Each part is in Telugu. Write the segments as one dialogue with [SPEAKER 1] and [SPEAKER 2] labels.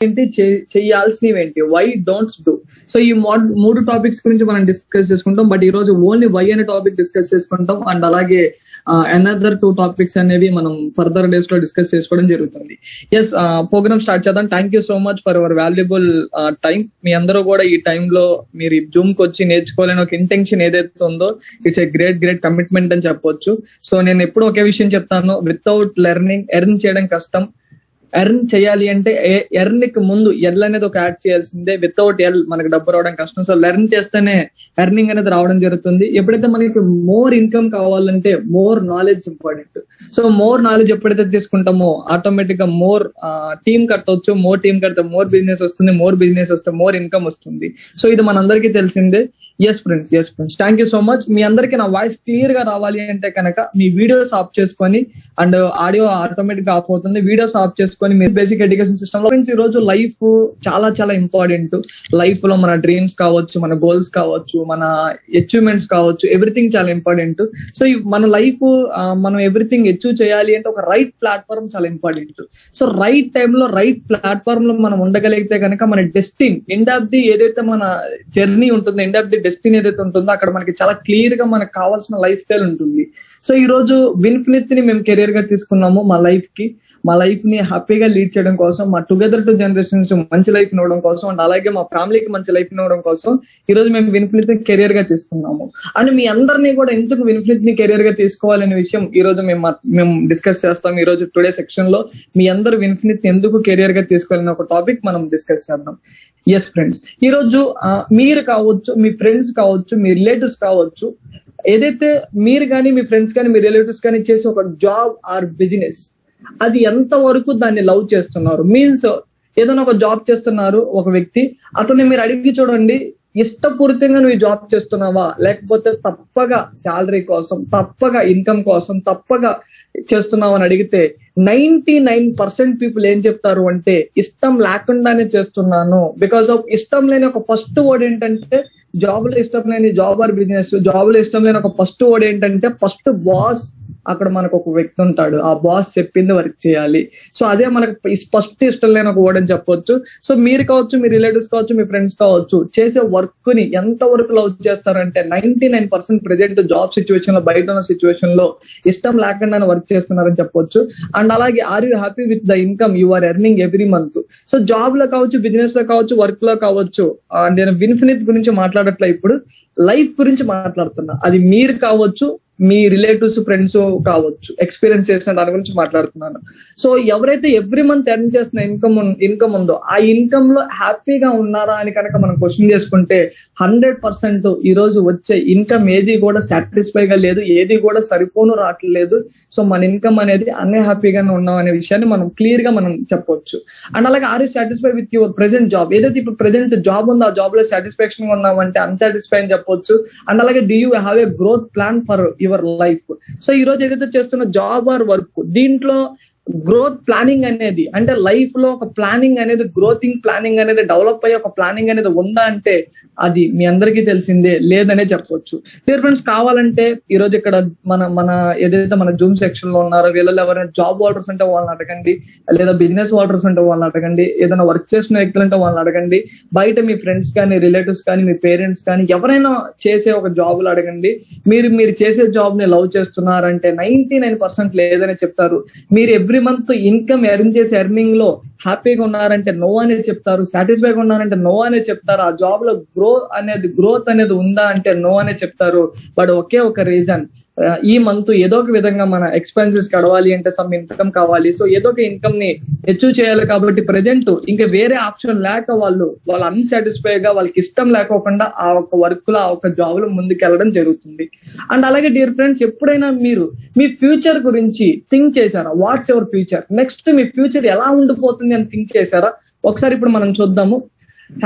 [SPEAKER 1] ఏంటి, చేయాల్సినవి ఏంటి, వై డోంట్స్ డూ. సో ఈ మూడు టాపిక్స్ గురించి మనం డిస్కస్ చేసుకుంటాం. బట్ ఈ రోజు ఓన్లీ వై అనే టాపిక్ డిస్కస్ చేసుకుంటాం. అండ్ అలాగే అనదర్ 2 టాపిక్స్ అనేవి మనం ఫర్దర్ డేస్ లో డిస్కస్ చేసుకోవడం జరుగుతుంది. ఎస్, ప్రోగ్రామ్ స్టార్ట్ చేద్దాం. Thank you so much for our valuable time. మీ అందరూ కూడా ఈ టైంలో మీరు జూమ్ కి వచ్చి నేర్చుకోవాలని ఒక ఇంటెన్షన్ ఏదైతే ఉందో, ఇట్స్ ఏ గ్రేట్ కమిట్మెంట్ అని చెప్పొచ్చు. సో నేను ఎప్పుడు ఒకే విషయం చెప్తాను, వితౌట్ లెర్నింగ్ ఎర్న్ చేయడం కష్టం. ఎర్న్ చేయాలి అంటే ఎర్న్ కి ముందు ఎల్ అనేది ఒక యాడ్ చేయాల్సిందే. వితౌట్ ఎల్ మనకు డబ్బు రావడం కష్టం. సో లెర్న్ చేస్తేనే ఎర్నింగ్ అనేది రావడం జరుగుతుంది. ఎప్పుడైతే మనకి మోర్ ఇన్కమ్ కావాలంటే more knowledge important. So more knowledge ఎప్పుడైతే తీసుకుంటామో ఆటోమేటిక్ గా మోర్ టీమ్ కట్టవచ్చు. మోర్ టీమ్ కడితే మోర్ బిజినెస్ వస్తుంది. మోర్ బిజినెస్ వస్తే మోర్ ఇన్కమ్ వస్తుంది. సో ఇది మనందరికీ తెలిసిందే. Yes friends, thank you so much. మీ అందరికి నా వాయిస్ క్లియర్ గా రావాలి అంటే కనుక మీ వీడియోస్ ఆఫ్ చేసుకొని, అండ్ ఆడియో ఆటోమేటిక్ గా ఆఫ్ అవుతుంది, వీడియోస్ ఆఫ్ చేసుకొని మీరు బేసిక్ ఎడ్యుకేషన్ సిస్టమ్ లో ఈ రోజు లైఫ్ చాలా ఇంపార్టెంట్. లైఫ్ లో మన డ్రీమ్స్ కావచ్చు, మన గోల్స్ కావచ్చు, మన అచీవ్మెంట్స్ కావచ్చు, ఎవ్రీథింగ్ చాలా ఇంపార్టెంట్. సో మన లైఫ్ మనం ఎవ్రీథింగ్ అచీవ్ చేయాలి అంటే ఒక రైట్ ప్లాట్ఫామ్ చాలా ఇంపార్టెంట్. సో రైట్ టైంలో రైట్ ప్లాట్ఫామ్ లో మనం ఉండగలిగితే కనుక మన డెస్టినీ ఎండ్ ఆఫ్ ది ఏదైతే మన జర్నీ ఉంటుందో, ఎండ్ ఆఫ్ ది డెస్టినీ ఏదైతే ఉంటుందో అక్కడ మనకి చాలా క్లియర్ గా మనకు కావాల్సిన లైఫ్ స్టైల్ ఉంటుంది. సో ఈ రోజు విన్ఫినిత్ ని మేము కెరియర్ గా తీసుకున్నాము. మా లైఫ్ ని హ్యాపీగా లీడ్ చేయడం కోసం, మా టుగెదర్ 2 జనరేషన్స్ మంచి లైఫ్ ఇవ్వడం కోసం, అండ్ అలాగే మా ఫ్యామిలీకి మంచి లైఫ్ ఇవ్వడం కోసం ఈ రోజు మేము విన్ఫినిత్ ని కెరియర్ గా తీసుకున్నాము. అండ్ మీ అందరినీ కూడా ఎందుకు విన్ఫినిత్ ని కెరియర్ గా తీసుకోవాలనే విషయం ఈ రోజు మేము డిస్కస్ చేస్తాం. ఈ రోజు టుడే సెక్షన్ లో మీ అందరూ విన్ఫినిత్ ని ఎందుకు కెరియర్ గా తీసుకోవాలని ఒక టాపిక్ మనం డిస్కస్ చేద్దాం. ఎస్ ఫ్రెండ్స్, ఈ రోజు మీరు కావచ్చు, మీ ఫ్రెండ్స్ కావచ్చు, మీ రిలేటివ్స్ కావచ్చు, ఏదైతే మీరు కానీ మీ ఫ్రెండ్స్ కానీ మీ రిలేటివ్స్ కానీ చేసే ఒక జాబ్ ఆర్ బిజినెస్, అది ఎంత వరకు దాన్ని లవ్ చేస్తున్నారు. మీన్స్ ఏదైనా ఒక జాబ్ చేస్తున్నారు ఒక వ్యక్తి, అతన్ని మీరు అడిగి చూడండి, ఇష్టపూరితంగా నువ్వు ఈ జాబ్ చేస్తున్నావా, లేకపోతే తప్పగా శాలరీ కోసం, తప్పగా ఇన్కమ్ కోసం, తప్పగా చేస్తున్నావు అని అడిగితే 99% పీపుల్ ఏం చెప్తారు అంటే ఇష్టం లేకుండానే చేస్తున్నాను. బికాస్ ఆఫ్ ఇష్టం లేని ఒక ఫస్ట్ వర్డ్ ఏంటంటే జాబ్ లో ఇష్టం లేని జాబ్ ఆర్ బిజినెస్. జాబ్ లో ఇష్టం లేని ఒక ఫస్ట్ వర్డ్ ఏంటంటే ఫస్ట్ బాస్. అక్కడ మనకు ఒక వ్యక్తి ఉంటాడు, ఆ బాస్ చెప్పింది వర్క్ చేయాలి. సో అదే మనకు ఫస్ట్ ఇష్టం లేని ఒక వర్డ్ అని చెప్పొచ్చు. సో మీరు కావచ్చు, మీ రిలేటివ్స్ కావచ్చు, మీ ఫ్రెండ్స్ కావచ్చు, చేసే వర్క్ ని ఎంత వరకు లవ్ చేస్తారంటే 99% ప్రెజెంట్ జాబ్ సిచ్యువేషన్ లో, బయట ఉన్న సిచ్యువేషన్ లో ఇష్టం లేకుండా వర్క్ చేస్తున్నారని చెప్పొచ్చు. అండ్ అలాగే are you happy with the income you are earning every month. So job లో కావచ్చు, బిజినెస్ లో కావచ్చు, వర్క్ లో కావచ్చు. నేను విన్ఫినిత్ గురించి మాట్లాడట్లే, ఇప్పుడు లైఫ్ గురించి మాట్లాడుతున్నా. అది మీరు కావచ్చు, మీ రిలేటివ్స్, ఫ్రెండ్స్ కావచ్చు, ఎక్స్పీరియన్స్ చేసిన దాని గురించి మాట్లాడుతున్నాను. సో ఎవరైతే ఎవ్రీ మంత్ ఎర్న్ చేస్తున్న ఇన్కమ్ ఉందో ఆ ఇన్కమ్ లో హ్యాపీగా ఉన్నారా అని కనుక మనం క్వశ్చన్ చేసుకుంటే 100% ఈ రోజు వచ్చే ఇన్కమ్ ఏది కూడా సాటిస్ఫైగా లేదు, ఏది కూడా సరిపోను రావట్లేదు. సో మన ఇన్కమ్ అనేది అన్హ్యాపీగానే ఉన్నాం అనే విషయాన్ని మనం క్లియర్ గా మనం చెప్పొచ్చు. అండ్ అలాగే are you satisfy with your present job. ఏదైతే ఇప్పుడు ప్రెసెంట్ జాబ్ ఉందో ఆ జాబ్ లో సాటిస్ఫాక్షన్ గా ఉన్నామంటే అన్సాటిస్ఫై అని చెప్పొచ్చు. అండ్ అలాగే do you have a growth plan for your life. So ఈ రోజు ఏదైతే చేస్తున్న జాబ్ ఆర్ వర్క్, దీంట్లో గ్రోత్ ప్లానింగ్ అనేది, అంటే లైఫ్ లో ఒక ప్లానింగ్ అనేది, గ్రోతింగ్ ప్లానింగ్ అనేది, డెవలప్ అయ్యే ఒక ప్లానింగ్ అనేది ఉందా అంటే అది మీ అందరికీ తెలిసిందే, లేదనే చెప్పొచ్చు. డియర్ ఫ్రెండ్స్, కావాలంటే ఈ రోజు ఇక్కడ మన ఏదైతే మన జూమ్ సెక్షన్ లో ఉన్నారో వీళ్ళలో ఎవరైనా జాబ్ హోల్డర్స్ అంటే వాళ్ళని అడగండి, లేదా బిజినెస్ హోల్డర్స్ అంటే వాళ్ళని అడగండి, ఏదైనా వర్క్ చేసిన వ్యక్తులు అంటే వాళ్ళని అడగండి, బయట మీ ఫ్రెండ్స్ కానీ, రిలేటివ్స్ కానీ, మీ పేరెంట్స్ కానీ ఎవరైనా చేసే ఒక జాబ్లు అడగండి. మీరు చేసే జాబ్ ని లవ్ చేస్తున్నారంటే 99% లేదనే చెప్తారు. మీరు ఎవ్రీ మంత్ ఇన్కమ్ ఎర్న్ చేసి ఎర్నింగ్ లో హ్యాపీగా ఉన్నారంటే నో అనే చెప్తారు. సాటిస్ఫైగా ఉన్నారంటే నో అనే చెప్తారు. ఆ జాబ్ లో గ్రోత్ అనేది ఉందా అంటే నో అనే చెప్తారు. బట్ ఒకే ఒక రీజన్, ఈ మంత్ ఏదో ఒక విధంగా మన ఎక్స్పెన్సెస్ కడవాలి అంటే సమ్ ఇన్కమ్ కావాలి. సో ఏదో ఒక ఇన్కమ్ ని అచీవ్ చేయాలి. కాబట్టి ప్రెజెంట్ ఇంకా వేరే ఆప్షన్ లేక వాళ్ళు అన్సాటిస్ఫై గా, వాళ్ళకి ఇష్టం లేకోకుండా ఆ ఒక వర్క్ లో, ఆ ఒక జాబ్ లో ముందుకు వెళ్ళడం జరుగుతుంది. అండ్ అలాగే డియర్ ఫ్రెండ్స్, ఎప్పుడైనా మీరు మీ ఫ్యూచర్ గురించి థింక్ చేశారా? What's your future? Next me future ఎలా ఉండిపోతుంది అని థింక్ చేశారా? ఒకసారి ఇప్పుడు మనం చూద్దాము.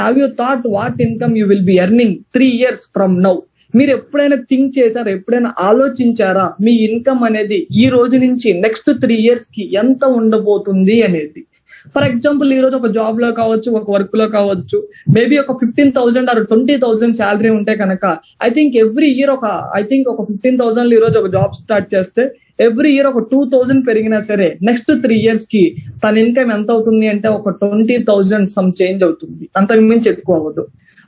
[SPEAKER 1] Have you thought what income you will be earning 3 years from now? మీరు ఎప్పుడైనా థింక్ చేశారా? ఎప్పుడైనా ఆలోచించారా మీ ఇన్కమ్ అనేది ఈ రోజు నుంచి నెక్స్ట్ 3 years కి ఎంత ఉండబోతుంది అనేది? ఫర్ ఎగ్జాంపుల్ ఈ రోజు ఒక జాబ్ లో కావచ్చు, ఒక వర్క్ లో కావచ్చు, మేబీ ఒక 15,000 ఆర్ 20,000 శాలరీ ఉంటే కనుక ఐ థింక్ ఎవ్రీ ఇయర్ ఒక 15,000 ఈ రోజు ఒక జాబ్ స్టార్ట్ చేస్తే ఎవ్రీ ఇయర్ ఒక 2,000 పెరిగినా సరే నెక్స్ట్ 3 years కి తన ఇన్కమ్ ఎంత అవుతుంది అంటే ఒక 20,000 సమ్ చేంజ్ అవుతుంది, అంతకు మించి ఎక్కువ అవ్వదు.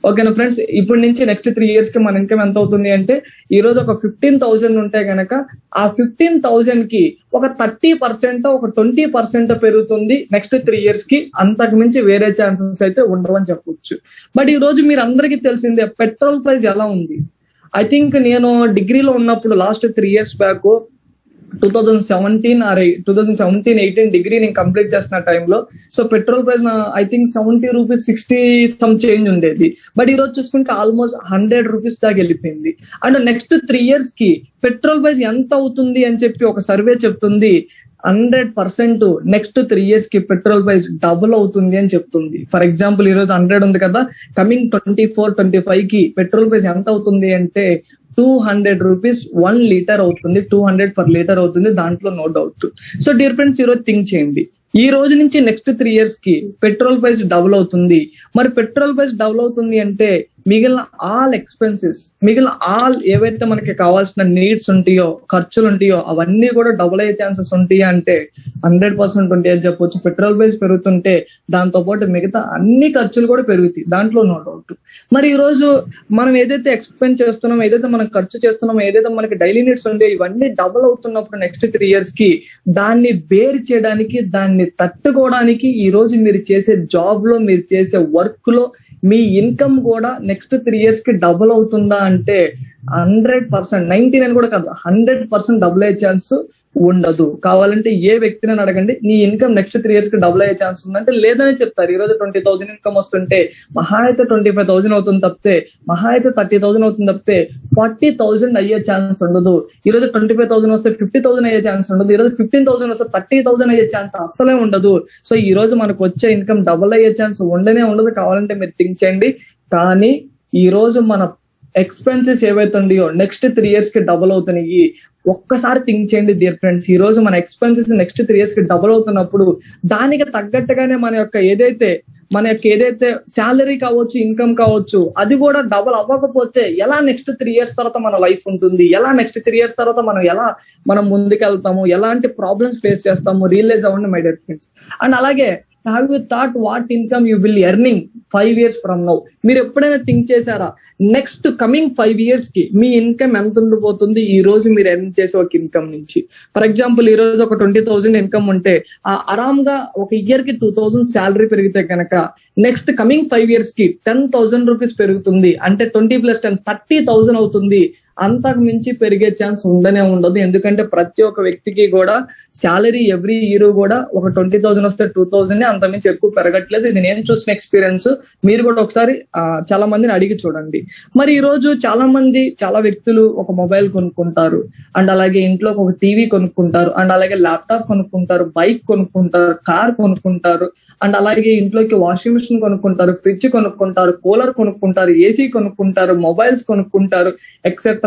[SPEAKER 1] ఓకేనా ఫ్రెండ్స్, ఇప్పటి నుంచి నెక్స్ట్ 3 years కి మన ఇన్కమ్ ఎంత అవుతుంది అంటే ఈ రోజు ఒక 15,000 ఉంటే గనక ఆ 15,000 కి ఒక 30% ఒక 20% పెరుగుతుంది నెక్స్ట్ 3 years కి, అంతకు మించి వేరే ఛాన్సెస్ అయితే ఉండవని చెప్పొచ్చు. బట్ ఈ రోజు మీరు అందరికీ తెలిసిందే పెట్రోల్ ప్రైస్ ఎలా ఉంది. ఐ థింక్ నేను డిగ్రీలో ఉన్నప్పుడు లాస్ట్ 3 years బ్యాక్ 2017-18 డిగ్రీ నేను కంప్లీట్ చేసిన టైంలో so petrol price I think 70 rupees 60 some change ఉండేది. బట్ ఈ రోజు చూసుకుంటే ఆల్మోస్ట్ 100 రూపీస్ దాకా వెళ్ళిపోయింది. అండ్ నెక్స్ట్ 3 years కి పెట్రోల్ ప్రైస్ ఎంత అవుతుంది అని చెప్పి ఒక సర్వే చెప్తుంది 100% నెక్స్ట్ 3 years కి పెట్రోల్ ప్రైస్ డబుల్ అవుతుంది అని చెప్తుంది. ఫర్ ఎగ్జాంపుల్ ఈ రోజు 100 ఉంది కదా, కమింగ్ 24-25 కి పెట్రోల్ ప్రైస్ ఎంత అవుతుంది అంటే 200 రూపీస్ 1 లీటర్ అవుతుంది, 200 per లీటర్ అవుతుంది, దాంట్లో no doubt. So dear friends ఈ రోజు థింక్ చేయండి, ఈ రోజు నుంచి నెక్స్ట్ 3 years కి పెట్రోల్ ప్రైస్ డబుల్ అవుతుంది. మరి పెట్రోల్ ప్రైస్ డబుల్ అవుతుంది అంటే మిగిలిన ఆల్ ఎక్స్పెన్సెస్, మిగిలిన ఆల్ ఏవైతే మనకి కావాల్సిన నీడ్స్ ఉంటాయో, ఖర్చులు ఉంటాయో అవన్నీ కూడా డబుల్ అయ్యే ఛాన్సెస్ ఉంటాయా అంటే 100% ఉంటాయి అని చెప్పొచ్చు. పెట్రోల్ ప్రైస్ పెరుగుతుంటే దాంతో పాటు మిగతా అన్ని ఖర్చులు కూడా పెరుగుతాయి, దాంట్లో నో డౌట్. మరి ఈ రోజు మనం ఏదైతే ఎక్స్పెండ్ చేస్తున్నామో, ఏదైతే మనం ఖర్చు చేస్తున్నామో, ఏదైతే మనకి డైలీ నీడ్స్ ఉంటాయో ఇవన్నీ డబుల్ అవుతున్నప్పుడు నెక్స్ట్ 3 years కి దాన్ని బేర్ చేయడానికి, దాన్ని తట్టుకోవడానికి ఈ రోజు మీరు చేసే జాబ్ లో, మీరు చేసే వర్క్ లో మీ ఇన్కమ్ కూడా నెక్స్ట్ 3 years కి డబుల్ అవుతుందా అంటే 100%, 99 కూడా కాదు 100% డబుల్ అయ్యే ఛాన్స్ ఉండదు. కావాలంటే ఏ వ్యక్తిని అడగండి, నీ ఇన్కమ్ నెక్స్ట్ 3 years కి డబుల్ అయ్యే ఛాన్స్ ఉందంటే లేదని చెప్తారు. ఈ రోజు 20,000 ఇన్కమ్ వస్తుంటే మహా అయితే 25,000 అవుతుంది తప్పితే, మహా అయితే 30,000 అవుతుంది తప్పితే 40,000 అయ్యే ఛాన్స్ ఉండదు. ఈ రోజు 25,000 వస్తే 50,000 అయ్యే ఛాన్స్ ఉండదు. ఈ రోజు 15,000 వస్తే 30,000 అయ్యే ఛాన్స్ అస్సలే ఉండదు. సో ఈ రోజు మనకు వచ్చే ఇన్కమ్ డబుల్ అయ్యే ఛాన్స్ ఉండనే ఉండదు. కావాలంటే మీరు థింక్ చేయండి. కానీ ఈ రోజు మన ఎక్స్పెన్సెస్ ఏవైతే ఉన్నాయో నెక్స్ట్ 3 years కి డబుల్ అవుతున్నాయి. ఒక్కసారి థింక్ చేయండి డియర్ ఫ్రెండ్స్, ఈ రోజు మన ఎక్స్పెన్సెస్ నెక్స్ట్ 3 years కి డబుల్ అవుతున్నప్పుడు దానికి తగ్గట్టుగానే మన యొక్క ఏదైతే శాలరీ కావచ్చు, ఇన్కమ్ కావచ్చు, అది కూడా డబుల్ అవ్వకపోతే ఎలా నెక్స్ట్ 3 years తర్వాత మన లైఫ్ ఉంటుంది, ఎలా నెక్స్ట్ 3 years తర్వాత మనం ముందుకెళ్తాము, ఎలాంటి ప్రాబ్లమ్స్ ఫేస్ చేస్తాము, రియలైజ్ అవ్వండి మై డియర్ ఫ్రెండ్స్. అండ్ అలాగే have you thought what income you will earning 5 years from now? మీరు ఎప్పుడైనా థింక్ చేశారా నెక్స్ట్ కమింగ్ 5 years కి మీ ఇన్కమ్ ఎంత ఉండిపోతుంది ఈ రోజు మీరు ఎర్న్ చేసే ఒక ఇన్కమ్ నుంచి? ఫర్ ఎగ్జాంపుల్ ఈ రోజు ఒక 20,000 ఇన్కమ్ ఉంటే ఆరాంగా ఒక ఇయర్ కి 2,000 శాలరీ పెరిగితే కనుక నెక్స్ట్ కమింగ్ 5 years కి 10,000 రూపీస్ పెరుగుతుంది అంటే 20 + 10 30,000 అవుతుంది. అంతకు మించి పెరిగే ఛాన్స్ ఉండనే ఉండదు. ఎందుకంటే ప్రతి ఒక్క వ్యక్తికి కూడా శాలరీ ఎవ్రీ ఇయర్ కూడా ఒక 20,000 వస్తే 2,000, అంత మించి ఎక్కువ పెరగట్లేదు. ఇది నేను చూసిన ఎక్స్పీరియన్స్. మీరు కూడా ఒకసారి చాలా మందిని అడిగి చూడండి. మరి ఈ రోజు చాలా వ్యక్తులు ఒక మొబైల్ కొనుక్కుంటారు, అండ్ అలాగే ఇంట్లో ఒక టీవీ కొనుక్కుంటారు, అండ్ అలాగే ల్యాప్టాప్ కొనుక్కుంటారు, బైక్ కొనుక్కుంటారు, కార్ కొనుక్కుంటారు, అండ్ అలాగే ఇంట్లోకి వాషింగ్ మిషన్ కొనుక్కుంటారు, ఫ్రిడ్జ్ కొనుక్కుంటారు, కూలర్ కొనుక్కుంటారు, ఏసీ కొనుక్కుంటారు, మొబైల్స్ కొనుక్కుంటారు, ఎక్సెట్రా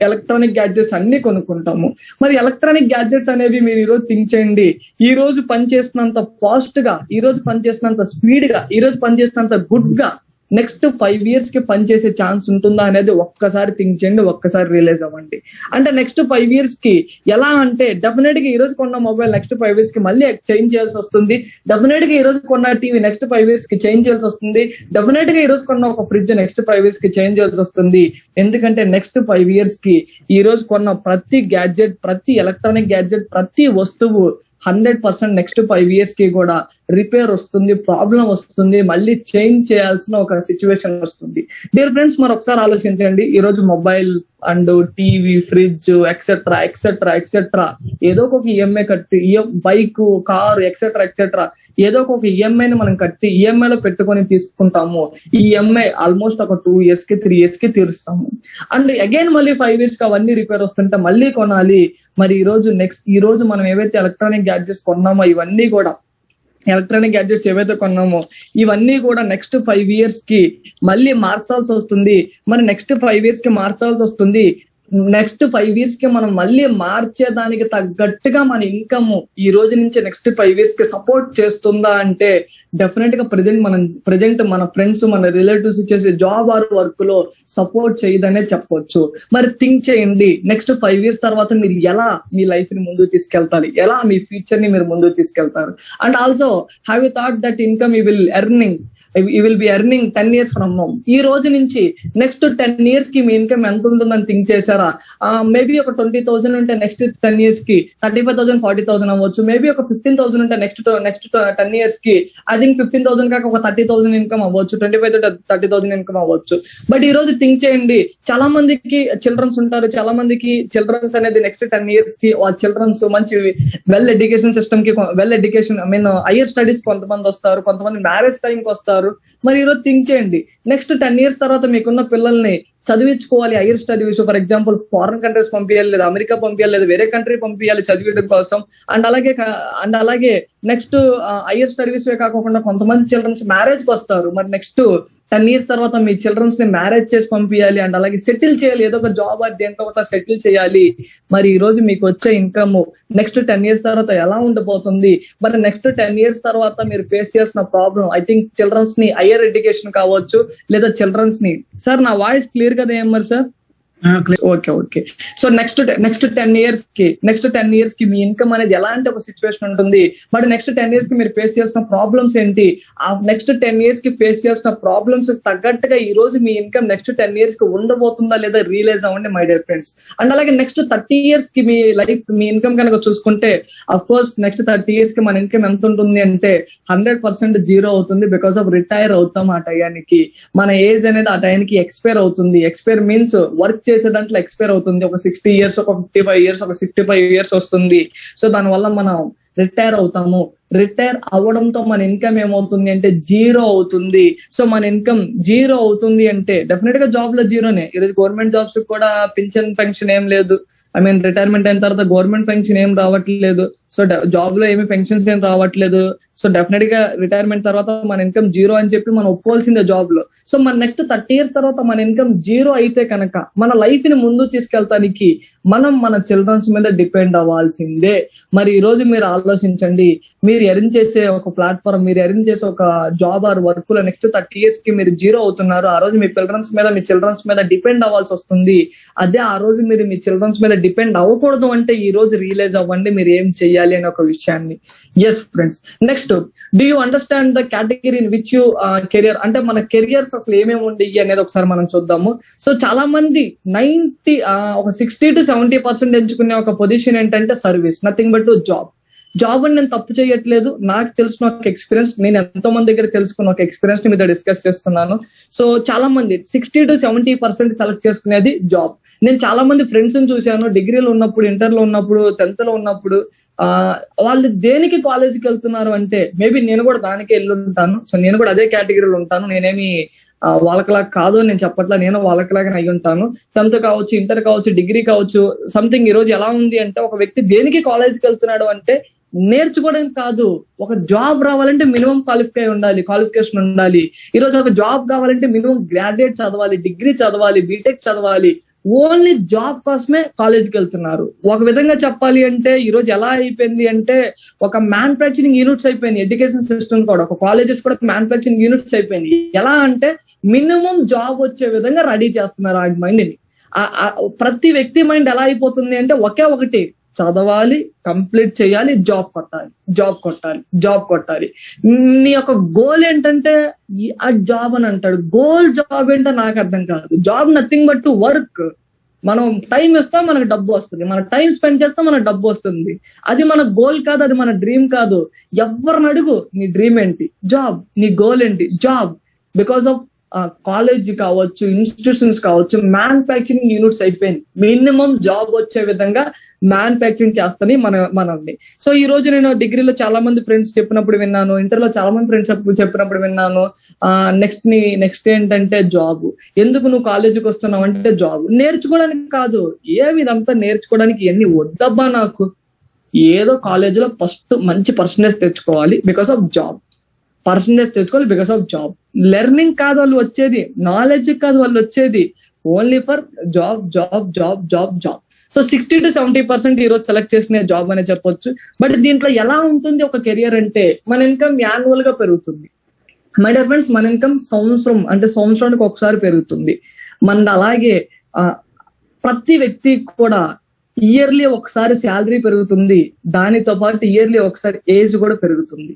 [SPEAKER 1] ఎలక్ట్రానిక్ గ్యాడ్జెట్స్ అన్ని కొనుక్కుంటాము. మరి ఎలక్ట్రానిక్ గ్యాడ్జెట్స్ అనేవి మీరు ఈరోజు థింక్ చేయండి, ఈ రోజు పనిచేస్తున్నంత ఫాస్ట్ గా, ఈ రోజు పనిచేస్తున్నంత స్పీడ్ గా, ఈ రోజు పనిచేస్తున్నంత గుడ్ గా నెక్స్ట్ 5 years కి పనిచేసే ఛాన్స్ ఉంటుందా అనేది ఒక్కసారి థింక్ చేయండి, ఒక్కసారి రియలైజ్ అవ్వండి. అంటే నెక్స్ట్ 5 years కి ఎలా అంటే డెఫినెట్ గా ఈ రోజు కొన్న మొబైల్ నెక్స్ట్ 5 years కి మళ్ళీ చేంజ్ చేయాల్సి వస్తుంది. డెఫినెట్ గా ఈ రోజు కొన్న టీవీ నెక్స్ట్ 5 years కి చేంజ్ చేయాల్సి వస్తుంది. డెఫినెట్ గా ఈ రోజు కొన్న ఒక ఫ్రిడ్జ్ నెక్స్ట్ 5 years కి చేంజ్ చేయాల్సి వస్తుంది. ఎందుకంటే నెక్స్ట్ 5 years కి ఈ రోజు కొన్న ప్రతి గ్యాడ్జెట్, ప్రతి ఎలక్ట్రానిక్ గ్యాడ్జెట్, ప్రతి వస్తువు 100% నెక్స్ట్ 5 years కి కూడా రిపేర్ వస్తుంది, ప్రాబ్లం వస్తుంది, మళ్ళీ చేంజ్ చేయాల్సిన ఒక సిచ్యువేషన్ వస్తుంది. డియర్ ఫ్రెండ్స్, మరి ఒకసారి ఆలోచించండి. ఈ రోజు mobile and TV, fridge etcetera ఏదో ఒక ఈఎంఐ కట్టి, బైక్, కారు ఎక్సెట్రా ఏదో ఒక ఈఎంఐని మనం కట్టి ఈఎంఐ లో పెట్టుకొని తీసుకుంటాము. ఈ ఈఎంఐ ఆల్మోస్ట్ ఒక 2 years కి 3 years కి తీరుస్తాము. అండ్ అగైన్ మళ్ళీ 5 years కి అవన్నీ రిపేర్ వస్తుంటే మళ్ళీ కొనాలి. మరి ఈ రోజు మనం ఏవైతే ఎలక్ట్రానిక్ గ్యాడ్జెట్స్ కొన్నామో ఇవన్నీ కూడా ఎలక్ట్రానిక్ గ్యాడ్జెట్స్ ఏవైతే కొన్నామో ఇవన్నీ కూడా నెక్స్ట్ 5 years కి మళ్ళీ మార్చాల్సి వస్తుంది. మరి నెక్స్ట్ 5 years కి మార్చాల్సి వస్తుంది. నెక్స్ట్ 5 years కి మనం మళ్ళీ మార్చేదానికి తగ్గట్టుగా మన ఇన్కమ్ ఈ రోజు నుంచి నెక్స్ట్ 5 years కి సపోర్ట్ చేస్తుందా అంటే డెఫినెట్ గా ప్రజెంట్ మన ఫ్రెండ్స్ మన రిలేటివ్స్ చేసే జాబ్ ఆర్ వర్క్ లో సపోర్ట్ చేయదనే చెప్పొచ్చు. మరి థింక్ చేయండి, నెక్స్ట్ 5 years తర్వాత మీరు ఎలా మీ లైఫ్ ని ముందుకు తీసుకెళ్తారు, ఎలా మీ ఫ్యూచర్ ని మీరు ముందుకు తీసుకెళ్తారు. And also have you thought that income you will be earning 10 years from now. ఈ రోజు నుంచి నెక్స్ట్ 10 years కి మీ ఇన్కమ్ ఎంత ఉంటుందని థింక్ చేశారా? మేబీ ఒక 20,000 ఉంటే నెక్స్ట్ 10 years కి 35,000 40,000 అవ్వచ్చు. మేబీ ఒక 15,000 ఉంటే నెక్స్ట్ 10 years కి ఐ థింక్ 15,000 కాక ఒక 30,000 ఇన్కమ్ అవ్వచ్చు, 25,000 to 30,000 ఇన్కమ్ అవ్వచ్చు. బట్ ఈ రోజు థింక్ చేయండి, చాలా మందికి చిల్డ్రన్స్ ఉంటారు, చాలా మందికి చిల్డ్రన్స్ అనేది నెక్స్ట్ 10 years కి వాళ్ళ చిల్డ్రన్స్ మంచి వెల్ ఎడ్యుకేషన్ సిస్టమ్ కి హైయర్ స్టడీస్ కొంతమంది వస్తారు, కొంతమంది మ్యారేజ్ టైం కి వస్తారు. మరి ఈరోజు థింక్ చేయండి, నెక్స్ట్ 10 years తర్వాత మీకున్న పిల్లల్ని చదివించుకోవాలి, higher studies for example foreign countries పంపించాలి, లేదా అమెరికా పంపించాలి, లేదా వేరే కంట్రీ పంపించాలి చదివడం కోసం. అండ్ అలాగే నెక్స్ట్ హైయర్ స్టడీస్ కాకుండా కొంతమంది చిల్డ్రన్స్ మ్యారేజ్ కి వస్తారు. మరి నెక్స్ట్ 10 years తర్వాత మీ చిల్డ్రన్స్ ని మ్యారేజ్ చేసి పంపించాలి, అండ్ అలాగే సెటిల్ చేయాలి, ఏదో ఒక జాబ్ అది దేంట్లో ఒకటి సెటిల్ చేయాలి. మరి ఈ రోజు మీకు వచ్చే ఇన్కమ్ నెక్స్ట్ 10 years తర్వాత ఎలా ఉండబోతుంది? మరి నెక్స్ట్ 10 years తర్వాత మీరు ఫేస్ చేసిన ప్రాబ్లం ఐ థింక్ చిల్డ్రన్స్ ని హైయర్ ఎడ్యుకేషన్ కావచ్చు, లేదా చిల్డ్రన్స్ ని. సార్ నా వాయిస్ క్లియర్ కదా ఏం మరి sir? Okay. So next 10 years కి మీ ఇన్కమ్ అనేది ఎలాంటి ఒక సిచ్యువేషన్ ఉంటుంది? బట్ నెక్స్ట్ 10 years కి మీరు ఫేస్ చేసిన ప్రాబ్లమ్స్ ఏంటి? ఆ నెక్స్ట్ 10 years కి ఫేస్ చేసిన ప్రాబ్లమ్స్ తగ్గట్టుగా ఈ రోజు మీ ఇన్కమ్ నెక్స్ట్ 10 years కి ఉండబోతుందా లేదా రియలైజ్ అవ్వండి మై డియర్ ఫ్రెండ్స్. అండ్ అలాగే నెక్స్ట్ 30 years కి మీ లైఫ్ మీ ఇన్కమ్ కనుక చూసుకుంటే అఫ్ కోర్స్ నెక్స్ట్ 30 years కి మన ఇన్కమ్ ఎంత ఉంటుంది అంటే 100% జీరో అవుతుంది. బికాస్ ఆఫ్ రిటైర్ అవుతాం ఆ టయానికి. మన ఏజ్ అనేది ఆ టయానికి ఎక్స్పైర్ అవుతుంది. ఎక్స్పైర్ మీన్స్ వర్క్ చేసే దాంట్లో ఎక్స్పైర్ అవుతుంది. ఒక 60 years, ఒక 55 years, ఒక 65 years వస్తుంది. సో దానివల్ల మనం రిటైర్ అవుతాము. రిటైర్ అవ్వడంతో మన ఇన్కమ్ ఏమవుతుంది అంటే జీరో అవుతుంది. సో మన ఇన్కమ్ జీరో అవుతుంది అంటే డెఫినెట్ గా జాబ్ లో జీరోనే. ఈరోజు గవర్నమెంట్ జాబ్స్ కూడా పెన్షన్ ఏం లేదు. రిటైర్మెంట్ అయిన తర్వాత గవర్నమెంట్ పెన్షన్ ఏం రావట్లేదు. సో జాబ్ లో ఏమి పెన్షన్స్ ఏం రావట్లేదు. సో డెఫినెట్ గా రిటైర్మెంట్ తర్వాత మన ఇన్కమ్ జీరో అని చెప్పి మనం ఒప్పుకోవాల్సిందే జాబ్ లో. సో మన నెక్స్ట్ 30 years తర్వాత మన ఇన్కమ్ జీరో అయితే కనుక మన లైఫ్ ని ముందు తీసుకెళ్తానికి మనం మన చిల్డ్రన్స్ మీద డిపెండ్ అవ్వాల్సిందే. మరి ఈ రోజు మీరు ఆలోచించండి, మీరు ఎర్న్ చేసే ఒక ప్లాట్ఫామ్, మీరు ఎర్న్ చేసే ఒక జాబ్ ఆర్ వర్క్ లో నెక్స్ట్ 30 years కి మీరు జీరో అవుతున్నారు. ఆ రోజు మీ చిల్డ్రన్స్ మీద డిపెండ్ అవ్వాల్సి వస్తుంది. అదే ఆ రోజు మీరు మీ చిల్డ్రన్స్ మీద డిపెండ్ అవ్వకూడదు అంటే ఈ రోజు రియలైజ్ అవ్వండి మీరు ఏం చెయ్యాలి అనే ఒక విషయాన్ని. Yes friends, next do you understand the category in which you career? అంటే మన కెరియర్స్ అసలు ఏమేమి ఉండేవి అనేది ఒకసారి మనం చూద్దాము. సో చాలా మంది ఒక 60 to 70% ఎంచుకునే ఒక పొజిషన్ ఏంటంటే సర్వీస్, నథింగ్ బట్ జాబ్ అని నేను తప్పు చేయట్లేదు. నాకు తెలిసిన ఒక ఎక్స్పీరియన్స్, నేను ఎంతో మంది దగ్గర తెలుసుకున్న ఒక ఎక్స్పీరియన్స్ ని మీతో డిస్కస్ చేస్తున్నాను. సో చాలా మంది 60 to 70% సెలెక్ట్ చేసుకునేది జాబ్. నేను చాలా మంది ఫ్రెండ్స్ ని చూశాను, డిగ్రీలో ఉన్నప్పుడు, ఇంటర్ లో ఉన్నప్పుడు, 10th లో ఉన్నప్పుడు వాళ్ళు దేనికి కాలేజీకి వెళ్తున్నారు అంటే మేబీ నేను కూడా దానికే వెళ్ళుంటాను. సో నేను కూడా అదే కేటగిరీలో ఉంటాను. నేనేమి వాళ్ళకిలాగా కాదు నేను చెప్పట్లా, నేను వాళ్ళకిలాగా అయి ఉంటాను. 10th కావచ్చు, ఇంటర్ కావచ్చు, డిగ్రీ కావచ్చు, సంథింగ్. ఈ రోజు ఎలా ఉంది అంటే ఒక వ్యక్తి దేనికి కాలేజీకి వెళ్తున్నాడు అంటే నేర్చుకోవడానికి కాదు, ఒక జాబ్ రావాలంటే మినిమం క్వాలిఫికేషన్ ఉండాలి. ఈ రోజు ఒక జాబ్ కావాలంటే మినిమం గ్రాడ్యుయేట్ చదవాలి, డిగ్రీ చదవాలి, బీటెక్ చదవాలి. ఓన్లీ జాబ్ కోసమే కాలేజీకి వెళ్తున్నారు. ఒక విధంగా చెప్పాలి అంటే ఈ రోజు ఎలా అయిపోయింది అంటే ఒక మ్యానుఫ్యాక్చరింగ్ యూనిట్స్ అయిపోయింది ఎడ్యుకేషన్ సిస్టమ్ కూడా. ఒక కాలేజెస్ కూడా మ్యానుఫ్యాక్చరింగ్ యూనిట్స్ అయిపోయింది. ఎలా అంటే మినిమం జాబ్ వచ్చే విధంగా రెడీ చేస్తున్నారు ఆ మైండ్ ని. ప్రతి వ్యక్తి మైండ్ ఎలా అయిపోతుంది అంటే ఒకే ఒకటి, చదవాలి, కంప్లీట్ చేయాలి, జాబ్ కొట్టాలి. నీ యొక్క గోల్ ఏంటంటే ఆ జాబ్ అని అంటాడు. గోల్ జాబ్ ఏంటో నాకు అర్థం కాదు. Job nothing but to work. మనం టైం ఇస్తాం, మనకు డబ్బు వస్తుంది. మన టైం స్పెండ్ చేస్తాం, మనకు డబ్బు వస్తుంది. అది మన గోల్ కాదు, అది మన డ్రీమ్ కాదు. ఎవరిని అడుగు, నీ డ్రీమ్ ఏంటి? జాబ్. నీ గోల్ ఏంటి? జాబ్. బికాస్ ఆఫ్ కాలేజ్ కావచ్చు, ఇన్స్టిట్యూషన్స్ కావచ్చు, మ్యానుఫ్యాక్చరింగ్ యూనిట్స్ అయిపోయింది. మినిమం జాబ్ వచ్చే విధంగా మ్యానుఫ్యాక్చరింగ్ చేస్తాని మనల్ని. సో ఈ రోజు నేను డిగ్రీలో చాలా మంది ఫ్రెండ్స్ చెప్పినప్పుడు విన్నాను, ఇంటర్లో చాలా మంది ఫ్రెండ్స్ చెప్పినప్పుడు విన్నాను, నెక్స్ట్ ఏంటంటే జాబ్. ఎందుకు నువ్వు కాలేజీకి వస్తున్నావు అంటే జాబ్. నేర్చుకోవడానికి కాదు, ఇదంతా నేర్చుకోవడానికి ఇవన్నీ వద్దబ్బా నాకు. ఏదో కాలేజీలో ఫస్ట్ మంచి పర్సంటేజ్ తెచ్చుకోవాలి బికాస్ ఆఫ్ జాబ్. లెర్నింగ్ కాదు వాళ్ళు వచ్చేది, నాలెడ్జ్ కాదు వాళ్ళు వచ్చేది, only for job job job job job. So 60-70% ఈ రోజు సెలెక్ట్ చేసిన జాబ్ అనే చెప్పొచ్చు. బట్ దీంట్లో ఎలా ఉంటుంది ఒక కెరియర్ అంటే, మన ఇన్కమ్ యాన్యువల్ గా పెరుగుతుంది. మై డియర్ ఫ్రెండ్స్, మన ఇన్కమ్ సంవత్సరానికి ఒకసారి పెరుగుతుంది. మన అలాగే ప్రతి వ్యక్తి కూడా ఇయర్లీ ఒకసారి శాలరీ పెరుగుతుంది, దానితో పాటు ఇయర్లీ ఒకసారి ఏజ్ కూడా పెరుగుతుంది.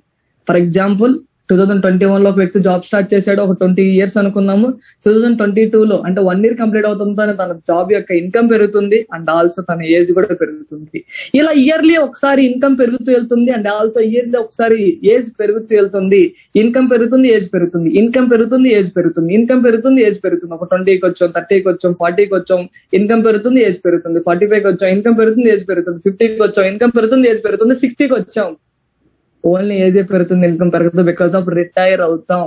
[SPEAKER 1] ఫర్ ఎగ్జాంపుల్ 2021 లో ఒక వ్యక్తి జాబ్ స్టార్ట్ చేశాడు, ఒక 20 years అనుకుందాము. 2022 అంటే 1 year కంప్లీట్ అవుతుందని తన జాబ్ యొక్క ఇన్కమ్ పెరుగుతుంది అండ్ ఆల్సో తన ఏజ్ కూడా పెరుగుతుంది. ఇలా ఇయర్లీ ఒకసారి ఇన్కమ్ పెరుగుతూ వెళ్తుంది అండ్ ఆల్సో ఇయర్లీ ఒకసారి ఏజ్ పెరుగుతూ వెళ్తుంది. ఇన్కమ్ పెరుగుతుంది, ఏజ్ పెరుగుతుంది, ఇన్కమ్ పెరుగుతుంది, ఏజ్ పెరుగుతుంది, ఇన్కమ్ పెరుగుతుంది, ఏజ్ పెరుగుతుంది. ఒక 20కి వచ్చాం, 30కి వచ్చాం, 40కి వచ్చాం, ఇన్కమ్ పెరుగుతుంది, ఏజ్ పెరుగుతుంది. 45కి వచ్చాం, ఇన్కమ్ పెరుగుతుంది, ఏజ్ పెరుగుతుంది. 50కి వచ్చాం, ఇన్కమ్ పెరుగుతుంది, ఏజ్ పెరుగుతుంది. 60కి వచ్చాం, ఓన్లీ ఏజ్ పెరుగుతుంది, ఇన్కమ్ పెరుగుతుంది. బికాస్ ఆఫ్ రిటైర్ అవుతాం.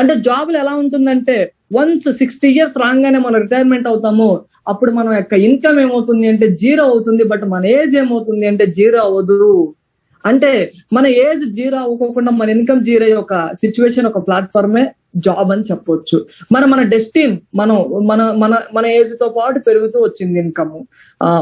[SPEAKER 1] అంటే జాబ్లు ఎలా ఉంటుందంటే, వన్స్ 60 years రాగానే మనం రిటైర్మెంట్ అవుతాము, అప్పుడు మన యొక్క ఇన్కమ్ ఏమవుతుంది అంటే 0 అవుతుంది. బట్ మన ఏజ్ ఏమవుతుంది అంటే 0 అవ్వదు. అంటే మన ఏజ్ 0 అవ్వకుండా మన ఇన్కమ్ 0 అయ్యే ఒక సిచ్యువేషన్, ఒక ప్లాట్ఫామే జాబ్ అని చెప్పొచ్చు. మన డెస్టిన్ మన ఏజ్ తో పాటు పెరుగుతూ వచ్చింది ఇన్కమ్,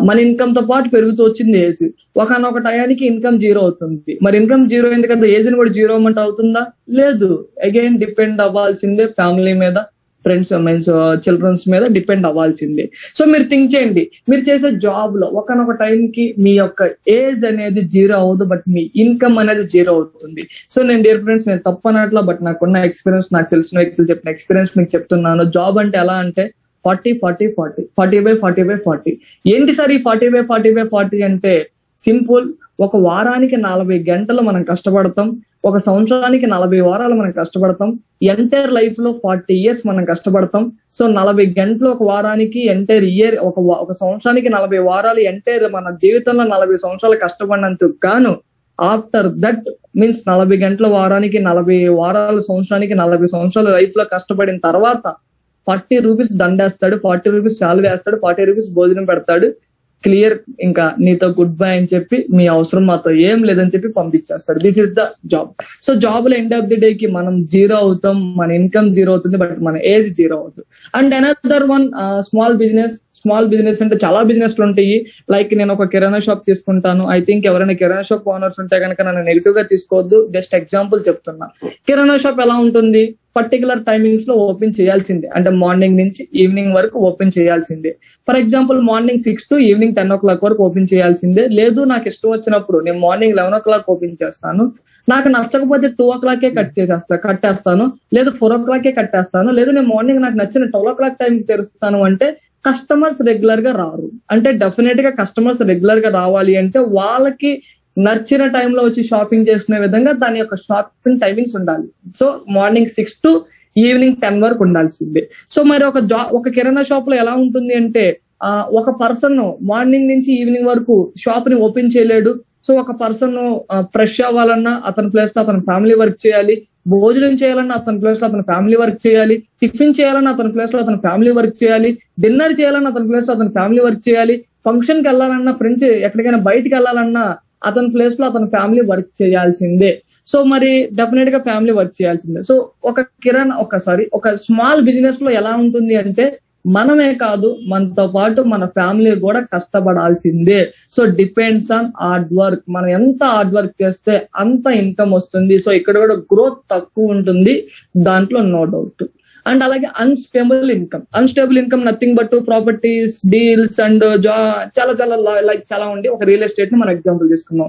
[SPEAKER 1] మన ఇన్కమ్ తో పాటు పెరుగుతూ వచ్చింది ఏజ్. ఒకనొక టయానికి ఇన్కమ్ 0 అవుతుంది. మరి ఇన్కమ్ 0 ఎందుకంటే ఏజ్ ని కూడా 0 అవ్వమంటే అవుతుందా? లేదు. అగైన్ డిపెండ్ అవ్వాల్సిందే ఫ్యామిలీ మీద, ఫ్రెండ్స్ మీన్స్ చిల్డ్రన్స్ మీద డిపెండ్ అవ్వాల్సిందే. సో మీరు థింక్ చేయండి, మీరు చేసే జాబ్ లో ఒకనొక టైంకి మీ యొక్క ఏజ్ అనేది 0 అవ్వదు, బట్ మీ ఇన్కమ్ అనేది 0 అవుతుంది. సో నేను డియర్ ఫ్రెండ్స్, నేను తప్పనట్లా, బట్ నాకున్న ఎక్స్పీరియన్స్, నాకు తెలిసిన వ్యక్తులు చెప్పిన ఎక్స్పీరియన్స్ మీకు చెప్తున్నాను. జాబ్ అంటే ఎలా అంటే 40-40-40 ఏంటి సార్ ఈ 40/40/40 అంటే? సింపుల్. ఒక వారానికి 40 గంటలు మనం కష్టపడతాం, ఒక సంవత్సరానికి 40 వారాలు మనం కష్టపడతాం, ఎంటైర్ లైఫ్ లో 40 years మనం కష్టపడతాం. సో 40 గంటలు ఒక వారానికి, ఎంటైర్ ఇయర్ ఒక సంవత్సరానికి 40 వారాలు, ఎంటైర్ మన జీవితంలో 40 సంవత్సరాలు కష్టపడినందుకు గాను ఆఫ్టర్ దట్ మీన్స్ 40 గంటల వారానికి, 40 వారాలు సంవత్సరానికి, 40 సంవత్సరాల లైఫ్ లో కష్టపడిన తర్వాత 40 రూపీస్ దండేస్తాడు, 40 రూపీస్ శాలరీ వేస్తాడు, 40 రూపీస్ భోజనం పెడతాడు. క్లియర్, ఇంకా నీతో గుడ్ బై అని చెప్పి, మీ అవసరం మాతో ఏం లేదని చెప్పి పంపించేస్తాడు. This is the job. So job లో ఎండ్ ఆఫ్ ది డే కి మనం 0 అవుతాం, మన ఇన్కమ్ 0 అవుతుంది, బట్ మన ఏజ్ 0 అవుతుంది. And another one small business అంటే చాలా బిజినెస్లు ఉంటాయి. లైక్ నేను ఒక కిరాణా షాప్ తీసుకుంటాను. ఐ థింక్ ఎవరైనా కిరాణా షాప్ ఓనర్స్ ఉంటే కనుక నన్ను నెగిటివ్ గా తీసుకోవద్దు, జస్ట్ ఎగ్జాంపుల్ చెప్తున్నా. కిరాణా షాప్ ఎలా ఉంటుంది? పర్టికులర్ టైమింగ్స్ లో ఓపెన్ చేయాల్సిందే, అంటే మార్నింగ్ నుంచి ఈవినింగ్ వరకు ఓపెన్ చేయాల్సిందే. For example morning 6 to evening 10 o'clock వరకు ఓపెన్ చేయాల్సిందే. లేదు నాకు ఇష్టం వచ్చినప్పుడు నేను మార్నింగ్ 11 o'clock ఓపెన్ చేస్తాను, నాకు నచ్చకపోతే 2 o'clock కట్టేస్తాను, లేదు 4 o'clock కట్టేస్తాను, లేదు నేను మార్నింగ్ నాకు నచ్చిన 12 o'clock టైంకి తెరుస్తాను అంటే కస్టమర్స్ రెగ్యులర్ గా రారు. అంటే డెఫినెట్ గా కస్టమర్స్ రెగ్యులర్ గా రావాలి అంటే వాళ్ళకి నచ్చిన టైంలో వచ్చి షాపింగ్ చేసుకునే విధంగా దాని యొక్క షాపింగ్ టైమింగ్స్ ఉండాలి. సో మార్నింగ్ 6 to ఈవినింగ్ 10 వరకు ఉండాల్సిందే. సో మరి ఒక కిరాణా షాప్ లో ఎలా ఉంటుంది అంటే, ఒక పర్సన్ మార్నింగ్ నుంచి ఈవినింగ్ వరకు షాప్ ని ఓపెన్ చేయలేడు. సో ఒక పర్సన్ ఫ్రెష్ అవ్వాలన్నా అతని ప్లేస్ లో అతని ఫ్యామిలీ వర్క్ చేయాలి, భోజనం చేయాలన్నా అతని ప్లేస్ లో అతని ఫ్యామిలీ వర్క్ చేయాలి, టిఫిన్ చేయాలన్నా అతని ప్లేస్ లో అతని ఫ్యామిలీ వర్క్ చేయాలి, డిన్నర్ చేయాలన్నా అతని ప్లేస్ లో అతని ఫ్యామిలీ వర్క్ చేయాలి, ఫంక్షన్ కి వెళ్ళాలన్నా, ఫ్రెండ్స్ ఎక్కడికైనా బయటకు వెళ్ళాలన్నా అతని ప్లేస్ లో అతని ఫ్యామిలీ వర్క్ చేయాల్సిందే. సో మరి డెఫినెట్ గా ఫ్యామిలీ వర్క్ చేయాల్సిందే. సో ఒక స్మాల్ బిజినెస్ లో ఎలా ఉంటుంది అంటే, మనమే కాదు మనతో పాటు మన ఫ్యామిలీ కూడా కష్టపడాల్సిందే. So depends on hard work. మనం ఎంత హార్డ్ వర్క్ చేస్తే అంత ఇన్కమ్ వస్తుంది. సో ఇక్కడ కూడా గ్రోత్ తక్కువ ఉంటుంది, దాంట్లో నో డౌట్. అండ్ అలాగే unstable income nothing but properties, deals and చాలా చాలా లైక్ చాలా ఉండి, ఒక రియల్ ఎస్టేట్ ని మనం ఎగ్జాంపుల్ తీసుకున్నాం.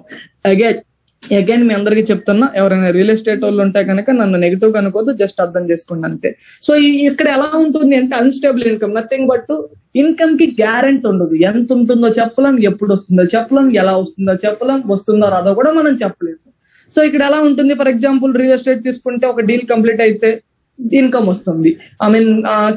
[SPEAKER 1] అగైన్ మీ అందరికీ చెప్తున్నా, ఎవరైనా రియల్ ఎస్టేట్ వాళ్ళు ఉంటే కనుక నన్ను నెగిటివ్ గా అనుకోవద్దు, జస్ట్ అర్థం చేసుకోండి అంతే. సో ఇక్కడ ఎలా ఉంటుంది అంటే, unstable income nothing but income కి గ్యారెంటీ ఉండదు. ఎంత ఉంటుందో చెప్పలేం, ఎప్పుడు వస్తుందో చెప్పలేం, ఎలా వస్తుందో చెప్పలేం, వస్తుందో రాదో కూడా మనం చెప్పలేము. సో ఇక్కడ ఎలా ఉంటుంది, ఫర్ ఎగ్జాంపుల్ రియల్ ఎస్టేట్ తీసుకుంటే ఒక డీల్ కంప్లీట్ అయితే ఇన్కమ్ వస్తుంది,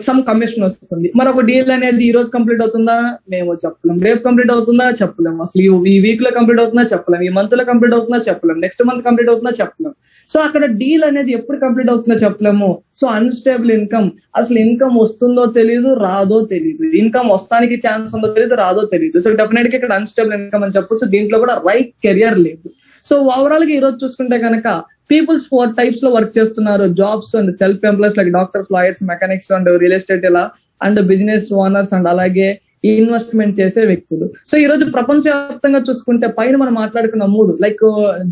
[SPEAKER 1] సమ్ కమిషన్ వస్తుంది. మరొక డీల్ అనేది ఈ రోజు కంప్లీట్ అవుతుందా మేము చెప్పలేం, రేపు కంప్లీట్ అవుతుందా చెప్పలేం, అసలు ఈ వీక్ లో కంప్లీట్ అవుతుందా చెప్పలేం, ఈ మంత్ లో కంప్లీట్ అవుతుందా చెప్పలేం, నెక్స్ట్ మంత్ కంప్లీట్ అవుతుందా చెప్పలేం. సో అక్కడ డీల్ అనేది ఎప్పుడు కంప్లీట్ అవుతుందో చెప్పలేము. సో అన్స్టేబుల్ ఇన్కమ్, అసలు ఇన్కమ్ వస్తుందో తెలియదు, రాదో తెలియదు, ఇన్కమ్ వస్తానికి ఛాన్స్ ఉందో తెలియదు, రాదో తెలియదు. సో డెఫినెట్ గా ఇక్కడ అన్స్టేబుల్ ఇన్కమ్ అని చెప్పొచ్చు. దీంట్లో కూడా రైట్ కెరియర్ లేదు. సో ఓవరాల్ గా ఈ రోజు చూసుకుంటే కనుక పీపుల్స్ 4 టైప్స్ లో వర్క్ చేస్తున్నారు. Jobs and self employees like doctors, lawyers, mechanics and real estate ఇలా, అండ్ బిజినెస్ ఓనర్స్ అండ్ అలాగే ఇన్వెస్ట్మెంట్ చేసే వ్యక్తులు. సో ఈ రోజు ప్రపంచవ్యాప్తంగా చూసుకుంటే పైన మనం మాట్లాడుకున్న 3 లైక్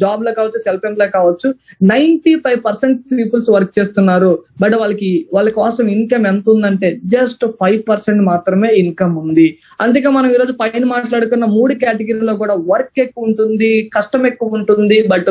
[SPEAKER 1] జాబ్ లో కావచ్చు, సెల్ఫ్ ఎంప్లాయ్ కావచ్చు, 95% పీపుల్స్ వర్క్ చేస్తున్నారు. బట్ వాళ్ళ కోసం ఇన్కమ్ ఎంత ఉందంటే జస్ట్ 5% మాత్రమే ఇన్కమ్ ఉంది. అందుకే మనం ఈ రోజు పైన మాట్లాడుకున్న 3 కేటగిరీలో కూడా వర్క్ ఎక్కువ ఉంటుంది, కష్టం ఎక్కువ ఉంటుంది, but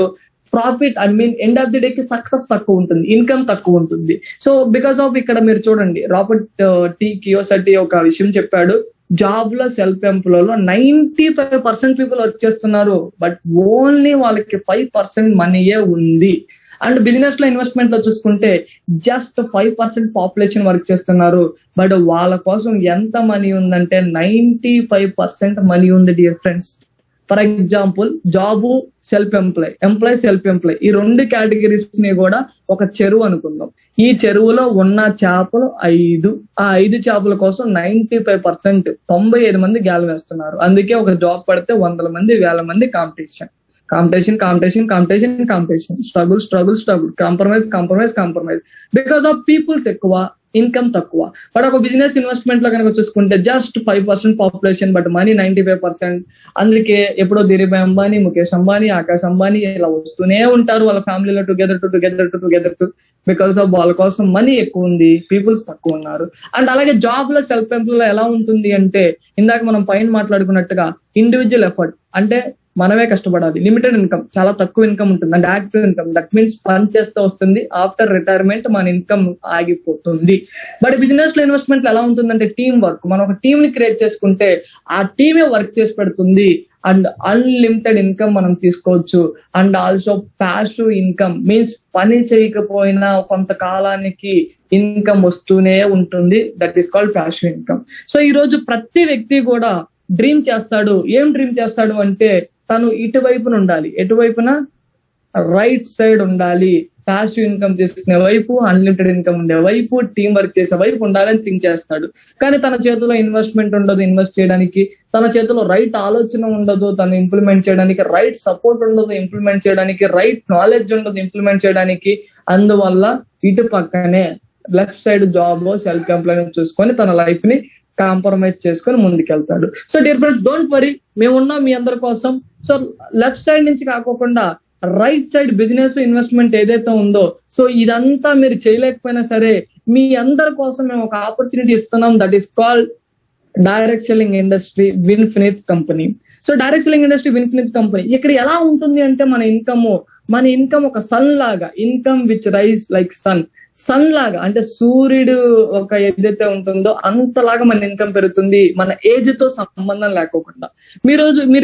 [SPEAKER 1] profit end of the day కి సక్సెస్ తక్కువ ఉంటుంది, ఇన్కమ్ తక్కువ ఉంటుంది. సో బికాస్ ఆఫ్ ఇక్కడ మీరు చూడండి, రాబర్ట్ టీ కియోసటి ఒక విషయం చెప్పాడు. జాబ్ లో, సెల్ఫ్ ఎంప్లాయ్ లో 95% పీపుల్ వర్క్ చేస్తున్నారు, బట్ ఓన్లీ వాళ్ళకి 5% మనీయే ఉంది. అండ్ బిజినెస్ లో, ఇన్వెస్ట్మెంట్ లో చూసుకుంటే జస్ట్ 5% పాపులేషన్ వర్క్ చేస్తున్నారు, బట్ వాళ్ళ కోసం ఎంత మనీ ఉందంటే 95% మనీ ఉంది dear friends. For example job, self employee, self employee ఈ 2 కేటగిరీస్ ని కూడా ఒక చెరువు అనుకుందాం. ఈ చెరువులో ఉన్న చేపలు 5. ఆ 5 చేపల కోసం 95% 95 మంది గాలి వేస్తున్నారు. అందుకే ఒక జాబ్ పడితే 100 మంది, 1000 మంది competition, struggle, compromise because of peoples ఎక్కువ, ఇన్కమ్ తక్కువ. బట్ ఒక బిజినెస్, ఇన్వెస్ట్మెంట్ లో కనుక చూసుకుంటే జస్ట్ 5% పాపులేషన్, బట్ మనీ 95%. అందుకే ఎప్పుడో ధీరుభాయ్ అంబానీ, ముఖేష్ అంబానీ, ఆకాష్ అంబానీ ఇలా వస్తూనే ఉంటారు వాళ్ళ ఫ్యామిలీలో టుగెదర్ బికాస్ ఆఫ్ వాళ్ళ కోసం మనీ ఎక్కువ ఉంది, పీపుల్స్ తక్కువ ఉన్నారు. అండ్ అలాగే జాబ్ లో, సెల్ఫ్ ఎంప్లాయ్ లో ఎలా ఉంటుంది అంటే ఇందాక మనం పైన మాట్లాడుకున్నట్టుగా ఇండివిజువల్ ఎఫర్ట్, అంటే మనమే కష్టపడాలి. లిమిటెడ్ ఇన్కమ్, చాలా తక్కువ ఇన్కమ్ ఉంటుంది. And active income, that means పని చేస్తే వస్తుంది. ఆఫ్టర్ రిటైర్మెంట్ మన ఇన్కమ్ ఆగిపోతుంది. బట్ బిజినెస్ లో, ఇన్వెస్ట్మెంట్ లో ఎలా ఉంటుందంటే టీం వర్క్. మనం ఒక టీం ని క్రియేట్ చేసుకుంటే ఆ టీమే వర్క్ చేసి పెడుతుంది. అండ్ అన్లిమిటెడ్ ఇన్కమ్ మనం తీసుకోవచ్చు. And also passive income means పని చేయకపోయినా కొంతకాలానికి ఇన్కమ్ వస్తూనే ఉంటుంది. That is called passive income. So ఈ రోజు ప్రతి వ్యక్తి కూడా డ్రీమ్ చేస్తాడు. ఏం డ్రీమ్ చేస్తాడు అంటే తను ఇటువైపున ఉండాలి. ఎటువైపున? రైట్ సైడ్ ఉండాలి. ప్యాసివ్ ఇన్కమ్ తీసుకునే వైపు, అన్లిమిటెడ్ ఇన్కమ్ ఉండే వైపు, టీం వర్క్ చేసే వైపు ఉండాలని థింక్ చేస్తాడు. కానీ తన చేతిలో ఇన్వెస్ట్మెంట్ ఉండదు ఇన్వెస్ట్ చేయడానికి, తన చేతిలో రైట్ ఆలోచన ఉండదు తను ఇంప్లిమెంట్ చేయడానికి, రైట్ సపోర్ట్ ఉండదు ఇంప్లిమెంట్ చేయడానికి, రైట్ నాలెడ్జ్ ఉండదు ఇంప్లిమెంట్ చేయడానికి. అందువల్ల ఇటు పక్కనే left side job, self employment చూసుకొని తన లైఫ్ ని కాంప్రమైజ్ చేసుకొని ముందుకెళ్తాడు. So dear friends, don't worry, మేమున్నాం మీ అందరి కోసం. సో లెఫ్ట్ సైడ్ నుంచి కాకోకుండా రైట్ సైడ్ బిజినెస్, ఇన్వెస్ట్మెంట్ ఏదైతే ఉందో, సో ఇదంతా మీరు చేయలేకపోయినా సరే మీ అందరి కోసం మేము ఒక ఆపర్చునిటీ ఇస్తున్నాం. That is called direct selling industry Vinfinith company. So direct selling industry Vinfinith company ఇక్కడ ఎలా ఉంటుంది అంటే మన ఇన్కమ్ ఒక సన్ లాగా, income which rise like sun లాగా, అంటే సూర్యుడు ఒక ఏదైతే ఉంటుందో అంతలాగా మన ఇన్కమ్ పెరుగుతుంది, మన ఏజ్ తో సంబంధం లేకోకుండా. మీరు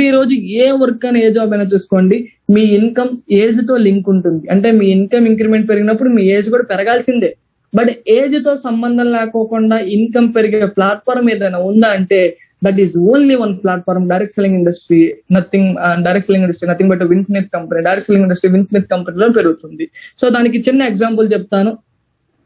[SPEAKER 1] ఈ రోజు ఏ వర్క్ అని, ఏ జాబ్ అయినా చూసుకోండి, మీ ఇన్కమ్ ఏజ్ తో లింక్ ఉంటుంది. అంటే మీ ఇన్కమ్ ఇంక్రిమెంట్ పెరిగినప్పుడు మీ ఏజ్ కూడా పెరగాల్సిందే. బట్ ఏజ్ తో సంబంధం లేకోకుండా ఇన్కమ్ పెరిగే ప్లాట్ఫామ్ ఏదైనా ఉందా అంటే that is only one platform, direct selling industry. Nothing but Vinfinith company. Direct selling industry Vinfinith కంపెనీలో పెరుగుతుంది. సో దానికి చిన్న ఎగ్జాంపుల్ చెప్తాను.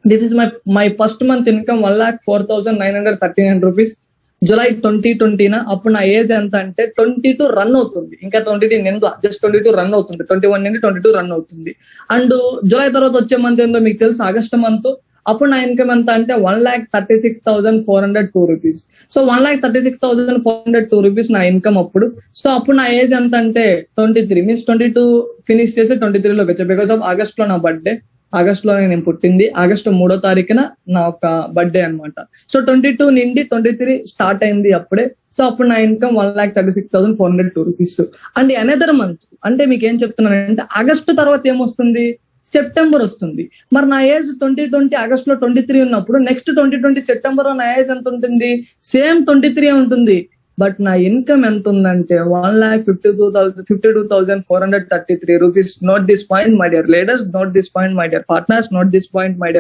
[SPEAKER 1] This is my first month income 1,04,939 rupees July 2020. అప్పుడు నా ఏజ్ ఎంత అంటే 22 రన్ అవుతుంది. ఇంకా 22 నిండా జస్ట్ 22 రన్ అవుతుంది. 21 నుండి 22 రన్ అవుతుంది. అండ్ జులై తర్వాత వచ్చే మంత్ ఏందో మీకు తెలుసు, ఆగస్టు మంత్. అప్పుడు నా ఇన్కమ్ ఎంత అంటే 1,36,402 రూపీస్. సో 1,36,402 రూపీస్ నా ఇన్కమ్ అప్పుడు. సో అప్పుడు నా ఏజ్ ఎంత అంటే 23 మీన్స్ 22 ఫినిష్ చేసి 23లోకి వచ్చా. బికాస్ ఆఫ్ ఆగస్ట్ లో నా బర్త్డే, ఆగస్ట్ లో నేను పుట్టింది, ఆగస్టు 3వ తారీఖున నా ఒక బర్త్డే అనమాట. సో 22 నుండి 23 స్టార్ట్ అయింది అప్పుడే. సో అప్పుడు నా income 1,36,402 rupees. And another month అంటే మీకు ఏం చెప్తున్నానంటే ఆగస్టు తర్వాత ఏమొస్తుంది, సెప్టెంబర్ వస్తుంది. మరి నా ఏజ్ 2020 ఆగస్ట్ లో 23 ఉన్నప్పుడు నెక్స్ట్ 2020 సెప్టెంబర్ లో నా ఏజ్ ఎంత ఉంటుంది, సేమ్ 23 ఉంటుంది. బట్ నా ఇన్కమ్ ఎంత ఉందంటే 1,52,433 rupees. Note this point my dear leaders, note this point my dear partners, note this point my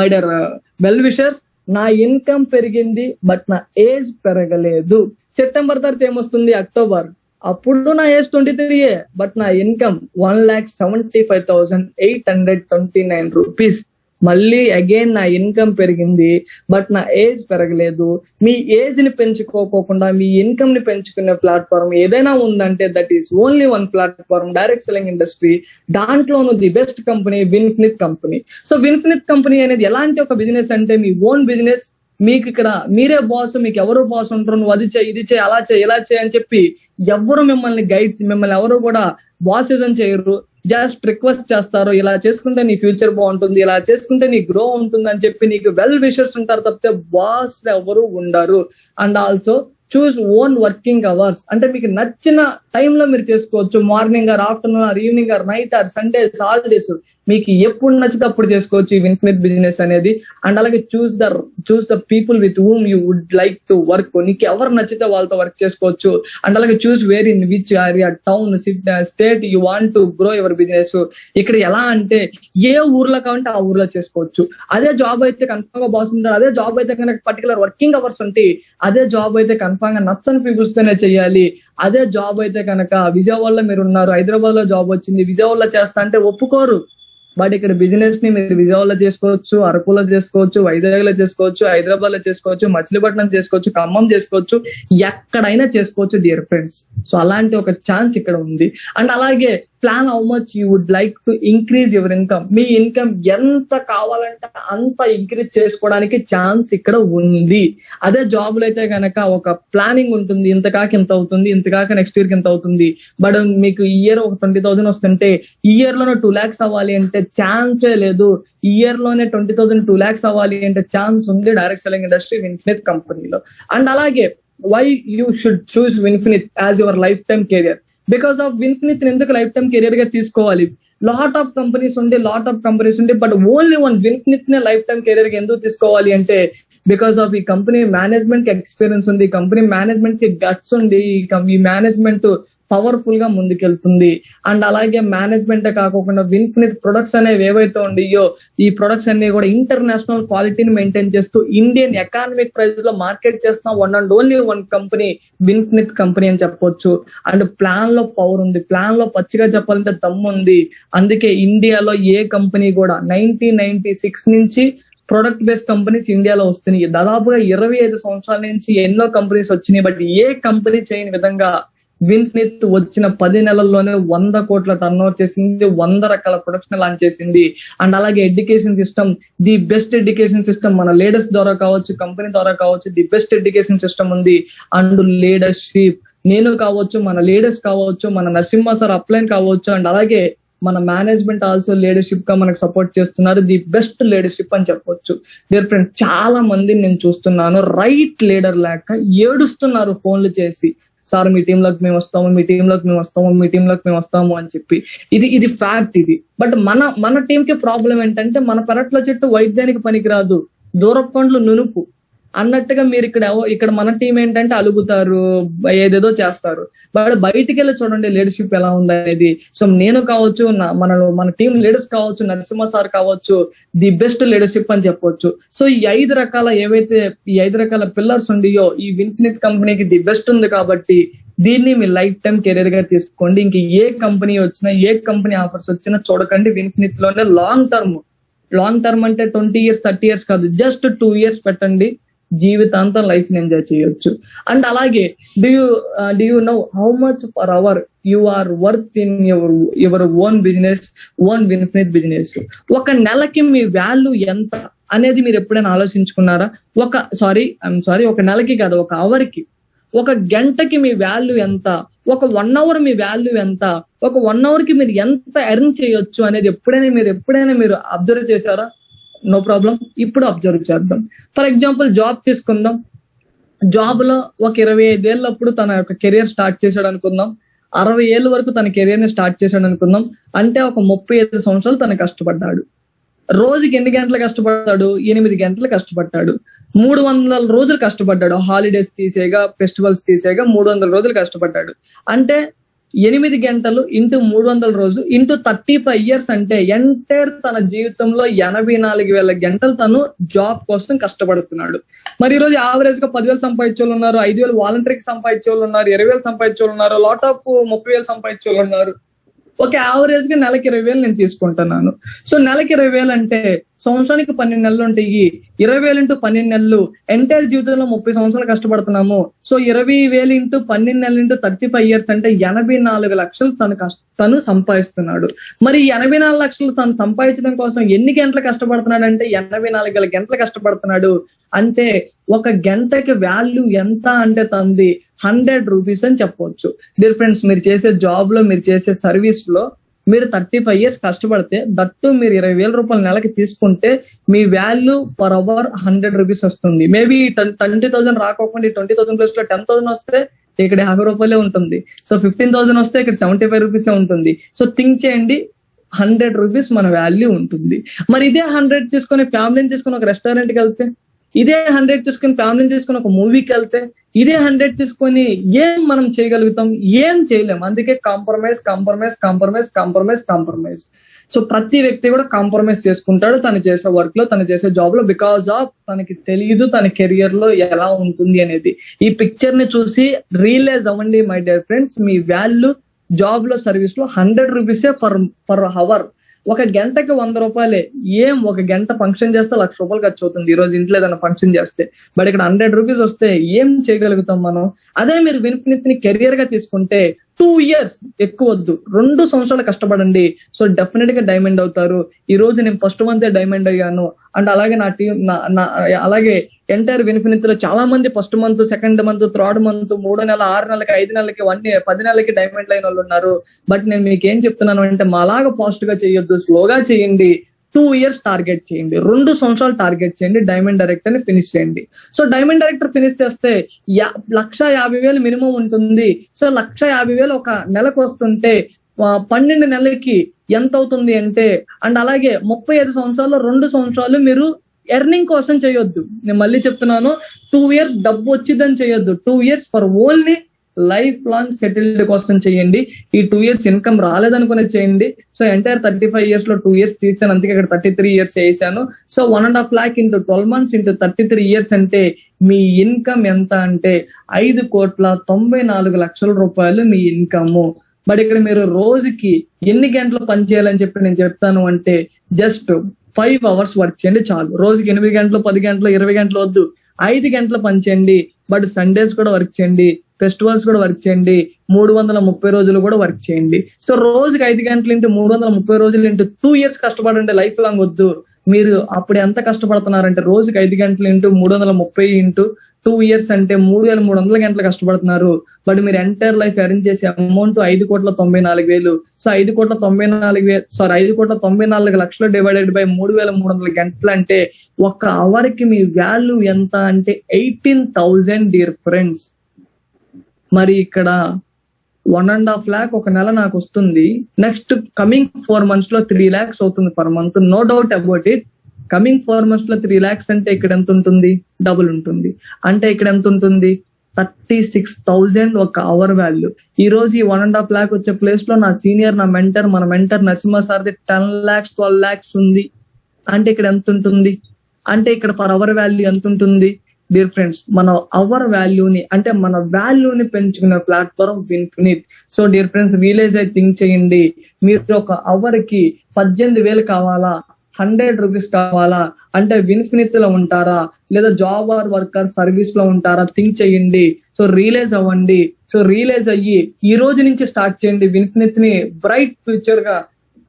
[SPEAKER 1] dear well wishers. నా ఇన్కమ్ పెరిగింది బట్ నా ఏజ్ పెరగలేదు. సెప్టెంబర్ తర్వాత ఏమొస్తుంది, అక్టోబర్. అప్పుడు నా ఏజ్ 23 బట్ నా ఇన్కమ్ 1,75,829 రూపీస్. మళ్ళీ అగైన్ నా ఇన్కమ్ పెరిగింది బట్ నా ఏజ్ పెరగలేదు. మీ ఏజ్ ని పెంచుకోకుండా మీ ఇన్కమ్ ని పెంచుకునే ప్లాట్ఫామ్ ఏదైనా ఉందంటే that is only one platform, direct selling industry. దాంట్లోనూ the best company Vinfinith company. So Vinfinith company అనేది ఎలాంటి ఒక బిజినెస్ అంటే మీ ఓన్ బిజినెస్. మీకు ఇక్కడ మీరే బాస్, మీకు ఎవరు బాస్ ఉంటారు, నువ్వు అది చేయి, ఇది చేయి, అలా చేయి, ఇలా చేయి అని చెప్పి ఎవరు మిమ్మల్ని మిమ్మల్ని ఎవరు కూడా బాసిజం చేయరు. జస్ట్ రిక్వెస్ట్ చేస్తారు, ఇలా చేసుకుంటే నీ ఫ్యూచర్ బాగుంటుంది, ఇలా చేసుకుంటే నీ గ్రో ఉంటుంది అని చెప్పి నీకు వెల్ విషర్స్ ఉంటారు తప్పితే బాస్ ఎవరు ఉండరు. And also choose own working hours, అంటే మీకు నచ్చిన టైంలో మీరు చేసుకోవచ్చు. Morning or afternoon or evening or night are Sundays holidays, మీకు ఎప్పుడు నచ్చితే అప్పుడు చేసుకోవచ్చు ఈ ఇన్ఫినిట్ బిజినెస్ అనేది. అండ్ అలాగే choose the people with whom you would like to work, నీకు ఎవరు నచ్చితే వాళ్ళతో వర్క్ చేసుకోవచ్చు. అండ్ అలాగే choose where in which area, town, state you want to grow your business. ఇక్కడ ఎలా అంటే ఏ ఊర్లో కావాలంటే ఆ ఊర్లో చేసుకోవచ్చు. అదే జాబ్ అయితే కన్ఫర్మ్ గా బాస్ ఉంటారు, అదే జాబ్ అయితే కనుక పర్టికులర్ వర్కింగ్ అవర్స్ ఉంటాయి, అదే జాబ్ అయితే కన్ఫర్మ్ గా నచ్చని పీపుల్స్ తోనే చేయాలి. అదే జాబ్ అయితే కనుక విజయవాడలో మీరు ఉన్నారు, హైదరాబాద్ లో జాబ్ వచ్చింది, విజయవాడలో చేస్తా అంటే ఒప్పుకోరు. బట్ ఇక్కడ బిజినెస్ ని మీరు విజయవాడలో చేసుకోవచ్చు, అరకులో చేసుకోవచ్చు, వైజాగ్ లో చేసుకోవచ్చు, హైదరాబాద్ లో చేసుకోవచ్చు, మచిలీపట్నం చేసుకోవచ్చు, ఖమ్మం చేసుకోవచ్చు, ఎక్కడైనా చేసుకోవచ్చు డియర్ ఫ్రెండ్స్. సో అలాంటి ఒక ఛాన్స్ ఇక్కడ ఉంది. అండ్ అలాగే plan how much you would like to increase your income. మీ ఇన్కమ్ ఎంత కావాలంటే అంత ఇంక్రీజ్ చేసుకోవడానికి ఛాన్స్ ఇక్కడ ఉంది. అదే జాబ్ లో అయితే కనుక ఒక ప్లానింగ్ ఉంటుంది, ఇంత కాక ఇంత అవుతుంది, ఇంత కాక నెక్స్ట్ ఇయర్ కి ఇంత అవుతుంది. బట్ మీకు ఈ ఇయర్ ఒక 20,000 వస్తుంటే ఈ ఇయర్ లోనే 2 lakhs అవ్వాలి అంటే ఛాన్సే లేదు. ఈ ఇయర్ లోనే 20,000 2 lakhs అవ్వాలి అంటే ఛాన్స్ ఉంది డైరెక్ట్ సెల్లింగ్ ఇండస్ట్రీ విన్ఫినిత్ కంపెనీలో. అండ్ అలాగే why you should choose Vinfinith as your life time career. Because of Vinfinith ఎందుకు లైఫ్ టైమ్ కెరియర్ గా తీసుకోవాలి? లాట్ ఆఫ్ కంపెనీస్ ఉండే బట్ ఓన్లీ వన్ విన్ఫినిత్ నే లైఫ్ టైమ్ కెరియర్ గా ఎందుకు తీసుకోవాలి అంటే బికాస్ ఆఫ్ ఈ కంపెనీ మేనేజ్మెంట్ కి ఎక్స్పీరియన్స్ ఉంది, కంపెనీ మేనేజ్మెంట్ కి గట్స్ ఉంది, ఈ మేనేజ్మెంట్ పవర్ఫుల్ గా ముందుకెళ్తుంది. అండ్ అలాగే మేనేజ్మెంట్ కాకుండా విన్ఫినిత్ ప్రొడక్ట్స్ అనేవి ఏవైతే ఉన్నాయో ఈ ప్రొడక్ట్స్ అన్ని కూడా ఇంటర్నేషనల్ క్వాలిటీని మెయింటైన్ చేస్తూ ఇండియన్ ఎకానమిక్ ప్రైస్ లో మార్కెట్ చేస్తున్న one and only one company Vinfinith company అని చెప్పొచ్చు. అండ్ ప్లాన్ లో పవర్ ఉంది, ప్లాన్ లో పచ్చిగా చెప్పాలంటే దమ్ము ఉంది. అందుకే ఇండియాలో ఏ కంపెనీ కూడా 1996 నుంచి ప్రొడక్ట్ బేస్డ్ కంపెనీస్ ఇండియాలో వస్తున్నాయి. దాదాపుగా 25 సంవత్సరాల నుంచి ఎన్నో కంపెనీస్ వచ్చినాయి. బట్ ఏ కంపెనీ చేయని విధంగా విన్ఫినిత్ వచ్చిన 10 నెలల్లోనే 100 కోట్ల టర్న్ ఓవర్ చేసింది, 100 రకాల ప్రొడక్షన్ లాంచ్ చేసింది. అండ్ అలాగే education system, the best education system మన లీడర్స్ ద్వారా కావచ్చు, కంపెనీ ద్వారా కావచ్చు, ది బెస్ట్ ఎడ్యుకేషన్ సిస్టమ్ ఉంది. అండ్ లీడర్షిప్ నేను కావచ్చు, మన లీడర్స్ కావచ్చు, మన నరసింహ సార్ అప్లైన్ కావచ్చు, అండ్ అలాగే మన మేనేజ్మెంట్ ఆల్సో లీడర్షిప్ గా మనకు సపోర్ట్ చేస్తున్నారు. ది బెస్ట్ లీడర్షిప్ అని చెప్పొచ్చు. డియర్ ఫ్రెండ్, చాలా మందిని నేను చూస్తున్నాను రైట్ లీడర్ లేక ఏడుస్తున్నారు ఫోన్లు చేసి, సార్ మీ టీంలోకి మేము వస్తాము, మీ టీంలోకి మేము వస్తాము, మీ టీంలోకి మేము వస్తాము అని చెప్పి. ఇది ఫ్యాక్ట్ ఇది. బట్ మన టీం కి ప్రాబ్లం ఏంటంటే మన పెరట్లో చెట్టు వైద్యానికి పనికిరాదు, దూరపు పండ్లు నునుపు అన్నట్టుగా మీరు ఇక్కడ మన టీం ఏంటంటే అలుగుతారు, ఏదేదో చేస్తారు. బట్ బయటికి వెళ్ళి చూడండి లీడర్షిప్ ఎలా ఉందనేది. సో నేను కావచ్చు, మన టీం లీడర్స్ కావచ్చు, నరసింహ సార్ కావచ్చు, ది బెస్ట్ లీడర్షిప్ అని చెప్పొచ్చు. సో ఈ 5 రకాల పిల్లర్స్ ఉండియో ఈ విన్ఫినిత్ కంపెనీకి ది బెస్ట్ ఉంది కాబట్టి దీన్ని మీ లైఫ్ టైం కెరీర్ గా తీసుకోండి. ఇంక ఏ కంపెనీ వచ్చినా, ఏ కంపెనీ ఆఫర్స్ వచ్చినా చూడకండి. విన్ఫినిత్ లోనే లాంగ్ టర్మ్ అంటే 20 years 30 years కాదు, జస్ట్ 2 years పెట్టండి, జీవితాంతం లైఫ్ ని ఎంజాయ్ చేయొచ్చు. అండ్ అలాగే do you know how much per hour you are worth in your own business, own Vinfinith business? ఒక నెలకి మీ వాల్యూ ఎంత అనేది మీరు ఎప్పుడైనా ఆలోచించుకున్నారా? ఒక నెలకి కాదు, ఒక అవర్కి, ఒక గంటకి మీ వాల్యూ ఎంత, ఒక 1 hour మీ వాల్యూ ఎంత, ఒక 1 hour కి మీరు ఎంత ఎర్న్ చేయొచ్చు అనేది ఎప్పుడైనా మీరు అబ్జర్వ్ చేశారా? నో ప్రాబ్లం, ఇప్పుడు అబ్జర్వ్ చేద్దాం. ఫర్ ఎగ్జాంపుల్ జాబ్ తీసుకుందాం. జాబ్ లో ఒక 25 ఏళ్ళప్పుడు తన యొక్క కెరియర్ స్టార్ట్ చేశాడు అనుకుందాం, 60 ఏళ్ళ వరకు తన కెరియర్ ని స్టార్ట్ చేశాడు అనుకుందాం. అంటే ఒక 35 సంవత్సరాలు తను కష్టపడ్డాడు. రోజుకి ఎన్ని గంటలు కష్టపడ్డాడు? 8 గంటలు కష్టపడ్డాడు. 300 రోజులు కష్టపడ్డాడు. హాలిడేస్ తీసేగా, ఫెస్టివల్స్ తీసేగా 300 రోజులు కష్టపడ్డాడు. అంటే 8 గంటలు ఇంటూ 300 రోజులు ఇంటూ 35 years అంటే ఎంటైర్ తన జీవితంలో 84,000 గంటలు తను జాబ్ కోసం కష్టపడుతున్నాడు. మరి ఈ రోజు యావరేజ్ గా 10,000 సంపాదించే వాళ్ళు ఉన్నారు, 5,000 వాలంటరీకి సంపాదించే వాళ్ళు ఉన్నారు, 20,000 సంపాదించే వాళ్ళు ఉన్నారు, లాట్ ఆఫ్ 30,000 సంపాదించే వాళ్ళు ఉన్నారు. ఒక యావరేజ్ గా నెలకి 20,000 నేను తీసుకుంటున్నాను. సో నెలకి 20,000 అంటే సంవత్సరానికి 12 నెలలు ఉంటాయి. 20,000 ఇంటూ 12 నెలలు, ఎంటైర్ జీవితంలో 30 సంవత్సరాలు కష్టపడుతున్నాము. సో 20,000 ఇంటూ 12 నెలలు ఇంటూ 35 ఇయర్స్ అంటే 84 లక్షలు తను సంపాదిస్తున్నాడు. మరి 84 లక్షలు తను సంపాదించడం కోసం ఎన్ని గంటలు కష్టపడుతున్నాడు అంటే 84 గంటలు కష్టపడుతున్నాడు. అంటే ఒక గంటకి వాల్యూ ఎంత అంటే తనది 100 రూపీస్ అని చెప్పవచ్చు. డియర్ ఫ్రెండ్స్, మీరు చేసే జాబ్ లో, మీరు చేసే సర్వీస్ లో మీరు 35 ఇయర్స్ కష్టపడితే, దట్టు మీరు 20,000 రూపాయలు నెలకి తీసుకుంటే మీ వాల్యూ పర్ అవర్ 100 రూపీస్ వస్తుంది. మేబీ 20,000 రాకోకుండా 20,000 ప్లస్ లో 10,000 వస్తే ఇక్కడ 50 రూపాయలే ఉంటుంది. సో 15,000 వస్తే ఇక్కడ 75 రూపీసే ఉంటుంది. సో థింక్ చేయండి, 100 రూపీస్ మన వాల్యూ ఉంటుంది. మరి ఇదే 100 తీసుకొని ఫ్యామిలీని తీసుకొని ఒక రెస్టారెంట్కి వెళ్తే, ఇదే 100 తీసుకొని ఫ్యామిలీని తీసుకొని ఒక మూవీకి వెళ్తే, ఇదే 100 తీసుకొని ఏం మనం చేయగలుగుతాం? ఏం చేయలేం. అందుకే compromise compromise compromise compromise compromise. So ప్రతి వ్యక్తి కూడా కాంప్రమైజ్ చేసుకుంటాడు తను చేసే వర్క్ లో, తను చేసే జాబ్ లో, బికాస్ ఆఫ్ తనకి తెలియదు తన కెరియర్ లో ఎలా ఉంటుంది అనేది. ఈ పిక్చర్ ని చూసి రియలైజ్ అవ్వండి my dear friends, me value job లో, సర్వీస్ లో 100 రూపీసే పర్ అవర్. ఒక గంటకి 100 రూపాయలే. ఏం ఒక గంట ఫంక్షన్ చేస్తే 1,00,000 రూపాయలు ఖర్చు అవుతుంది ఈ రోజు ఇంట్లో ఏదైనా ఫంక్షన్ చేస్తే. బట్ ఇక్కడ 100 రూపీస్ వస్తే ఏం చేయగలుగుతాం మనం? అదే మీరు విన్ఫినిటీని కెరియర్ గా తీసుకుంటే 2 ఇయర్స్ ఎక్కువ వద్దు, 2 సంవత్సరాలు కష్టపడండి. సో డెఫినెట్ గా డైమండ్ అవుతారు. ఈ రోజు నేను ఫస్ట్ మంత్ డైమండ్ అయ్యాను. అండ్ అలాగే నా టీం, అలాగే ఎంటైర్ విన్ఫినిటీలో చాలా మంది first month, second month, third month, 3 నెలల, 6 నెలలకి, 5 నెలలకి, 1 ఇయర్, 10 నెలలకి డైమండ్ అయిన వాళ్ళు ఉన్నారు. బట్ నేను మీకు ఏం చెప్తున్నాను అంటే, మాలాగా ఫాస్ట్ గా చేయొద్దు, స్లోగా చేయండి. 2 ఇయర్స్ టార్గెట్ చేయండి, 2 సంవత్సరాలు టార్గెట్ చేయండి, డైమండ్ డైరెక్టర్ ని ఫినిష్ చేయండి. సో డైమండ్ డైరెక్టర్ ఫినిష్ చేస్తే 1,50,000 మినిమం ఉంటుంది. సో 1,50,000 ఒక నెలకు వస్తుంటే 12 నెలలకి ఎంత అవుతుంది అంటే, అండ్ అలాగే 35 సంవత్సరాలు, 2 సంవత్సరాలు మీరు ఎర్నింగ్ కోసం చేయొద్దు. నేను మళ్ళీ చెప్తున్నాను, 2 ఇయర్స్ డబ్బు వచ్చిందని చేయొద్దు. 2 years for only life long settled కోసం చేయండి. ఈ 2 ఇయర్స్ ఇన్కమ్ రాలేదనుకునే చేయండి. సో ఎంటైర్ 35 ఇయర్స్ లో 2 ఇయర్స్ తీసాను, అందుకే ఇక్కడ 33 ఇయర్స్ వేసాను. So 1.5 lakh into 12 months into 33 years అంటే మీ ఇన్కమ్ ఎంత అంటే 5,94,00,000 రూపాయలు మీ ఇన్కమ్. బట్ ఇక్కడ మీరు రోజుకి ఎన్ని గంటలు పని చేయాలని చెప్పి నేను చెప్తాను అంటే, జస్ట్ 5 hours వర్క్ చేయండి చాలు. రోజుకి 8 గంటలు, 10 గంటలు, 20 గంటలు వద్దు, 5 గంటలు పని చేయండి. బట్ సండేస్ కూడా వర్క్ చేయండి, ఫెస్టివల్స్ కూడా వర్క్ చేయండి, 330 రోజులు కూడా వర్క్ చేయండి. సో రోజుకి 5 గంటలు ఇంటూ 330 రోజులు ఇంటూ 2 ఇయర్స్ కష్టపడండి, లైఫ్ లాంగ్ వద్దు. మీరు అప్పుడు ఎంత కష్టపడుతున్నారంటే, రోజుకి 5 గంటలు ఇంటూ 330 ఇంటూ 2 ఇయర్స్ అంటే 3,300 గంటలు కష్టపడుతున్నారు. బట్ మీరు ఎంటైర్ లైఫ్ అరేంజ్ చేసే అమౌంట్ 5,94,000. సో 5,94 లక్షలు డివైడెడ్ బై 3,300 గంటలు అంటే ఒక అవర్ కి మీ వాల్యూ ఎంత అంటే 18,000 డియర్ ఫ్రెండ్స్. మరి ఇక్కడ 1.5 lakh ఒక నెల నాకు వస్తుంది. నెక్స్ట్ కమింగ్ 4 months లో 3 lakhs అవుతుంది per month. No doubt about it. Coming 4 months లో 3 lakhs అంటే ఇక్కడ ఎంత ఉంటుంది? డబుల్ ఉంటుంది. అంటే ఇక్కడ ఎంత ఉంటుంది? 36,000 ఒక అవర్ వాల్యూ. ఈ రోజు ఈ 1.5 lakh వచ్చే ప్లేస్ లో నా సీనియర్, నా మెంటర్, మన మెంటర్ నరసింహ సార్ది 10 lakhs 12 lakhs ఉంది. అంటే ఇక్కడ ఎంత ఉంటుంది? అంటే ఇక్కడ పర్ అవర్ వాల్యూ ఎంత ఉంటుంది? డియర్ ఫ్రెండ్స్, మన అవర్ వాల్యూని, అంటే మన వాల్యూని పెంచుకునే platform Vinfinit. So dear friends, realise అయి థింక్ చేయండి. మీరు ఒక అవర్ కి 18,000 కావాలా, 100 రూపీస్ కావాలా అంటే విన్ఫినిట్ లో ఉంటారా, లేదా జాబ్ ఆర్ వర్కర్ సర్వీస్ లో ఉంటారా? థింక్ చేయండి. సో రియలైజ్ అవ్వండి. సో రియలైజ్ అయ్యి ఈ రోజు నుంచి స్టార్ట్ చేయండి విన్ఫినిట్ ని బ్రైట్ ఫ్యూచర్ గా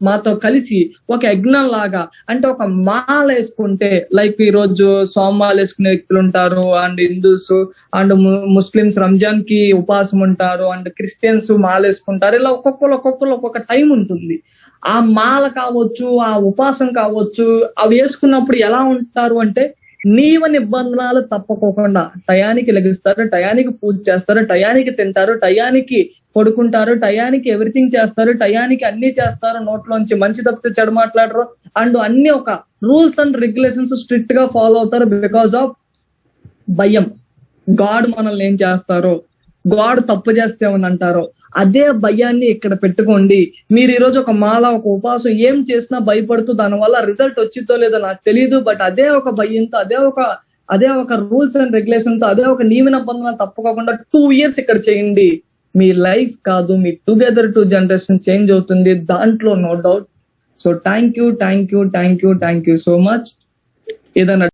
[SPEAKER 1] మాతో కలిసి ఒక యజ్ఞం లాగా. అంటే ఒక మాల వేసుకుంటే, లైక్ ఈ రోజు సోమాలు వేసుకునే వ్యక్తులు ఉంటారు, and Hindus and Muslims Ramzan కి ఉపవాసం ఉంటారు, అండ్ క్రిస్టియన్స్ మాల వేసుకుంటారు. ఇలా ఒక్కొక్కరు ఒక్కొక్క టైం ఉంటుంది. ఆ మాల కావచ్చు, ఆ ఉపవాసం కావచ్చు, అవి వేసుకున్నప్పుడు ఎలా ఉంటారు అంటే, నియమ నిబంధనలు తప్పకోకుండా టయానికి లెగిస్తారు, టయానికి పూజ చేస్తారు, టయానికి తింటారు, టయానికి పడుకుంటారు, టయానికి ఎవ్రీథింగ్ చేస్తారు, టయానికి అన్ని చేస్తారు, నోట్లోంచి మంచి తప్పితే చెడు మాట్లాడరు, అండ్ అన్ని ఒక రూల్స్ అండ్ రెగ్యులేషన్స్ స్ట్రిక్ట్ గా ఫాలో అవుతారు. బికాస్ ఆఫ్ భయం. గాడ్ మనల్ని ఏం చేస్తారో, గాడ్ తప్పు చేస్తే ఏమని అంటారో, అదే భయాన్ని ఇక్కడ పెట్టుకోండి. మీరు ఈ రోజు ఒక మాల, ఒక ఉపవాసం ఏం చేసినా భయపడుతూ దానివల్ల రిజల్ట్ వచ్చిందో లేదో నాకు తెలియదు, బట్ అదే ఒక భయంతో, అదే ఒక రూల్స్ అండ్ రెగ్యులేషన్ తో, అదే ఒక నియమ నిబంధన తప్పుకోకుండా 2 ఇయర్స్ ఇక్కడ చేయండి. మీ లైఫ్ కాదు, మీ టుగెదర్ 2 జనరేషన్ చేంజ్ అవుతుంది, దాంట్లో no doubt. So thank you so much. ఏదైనా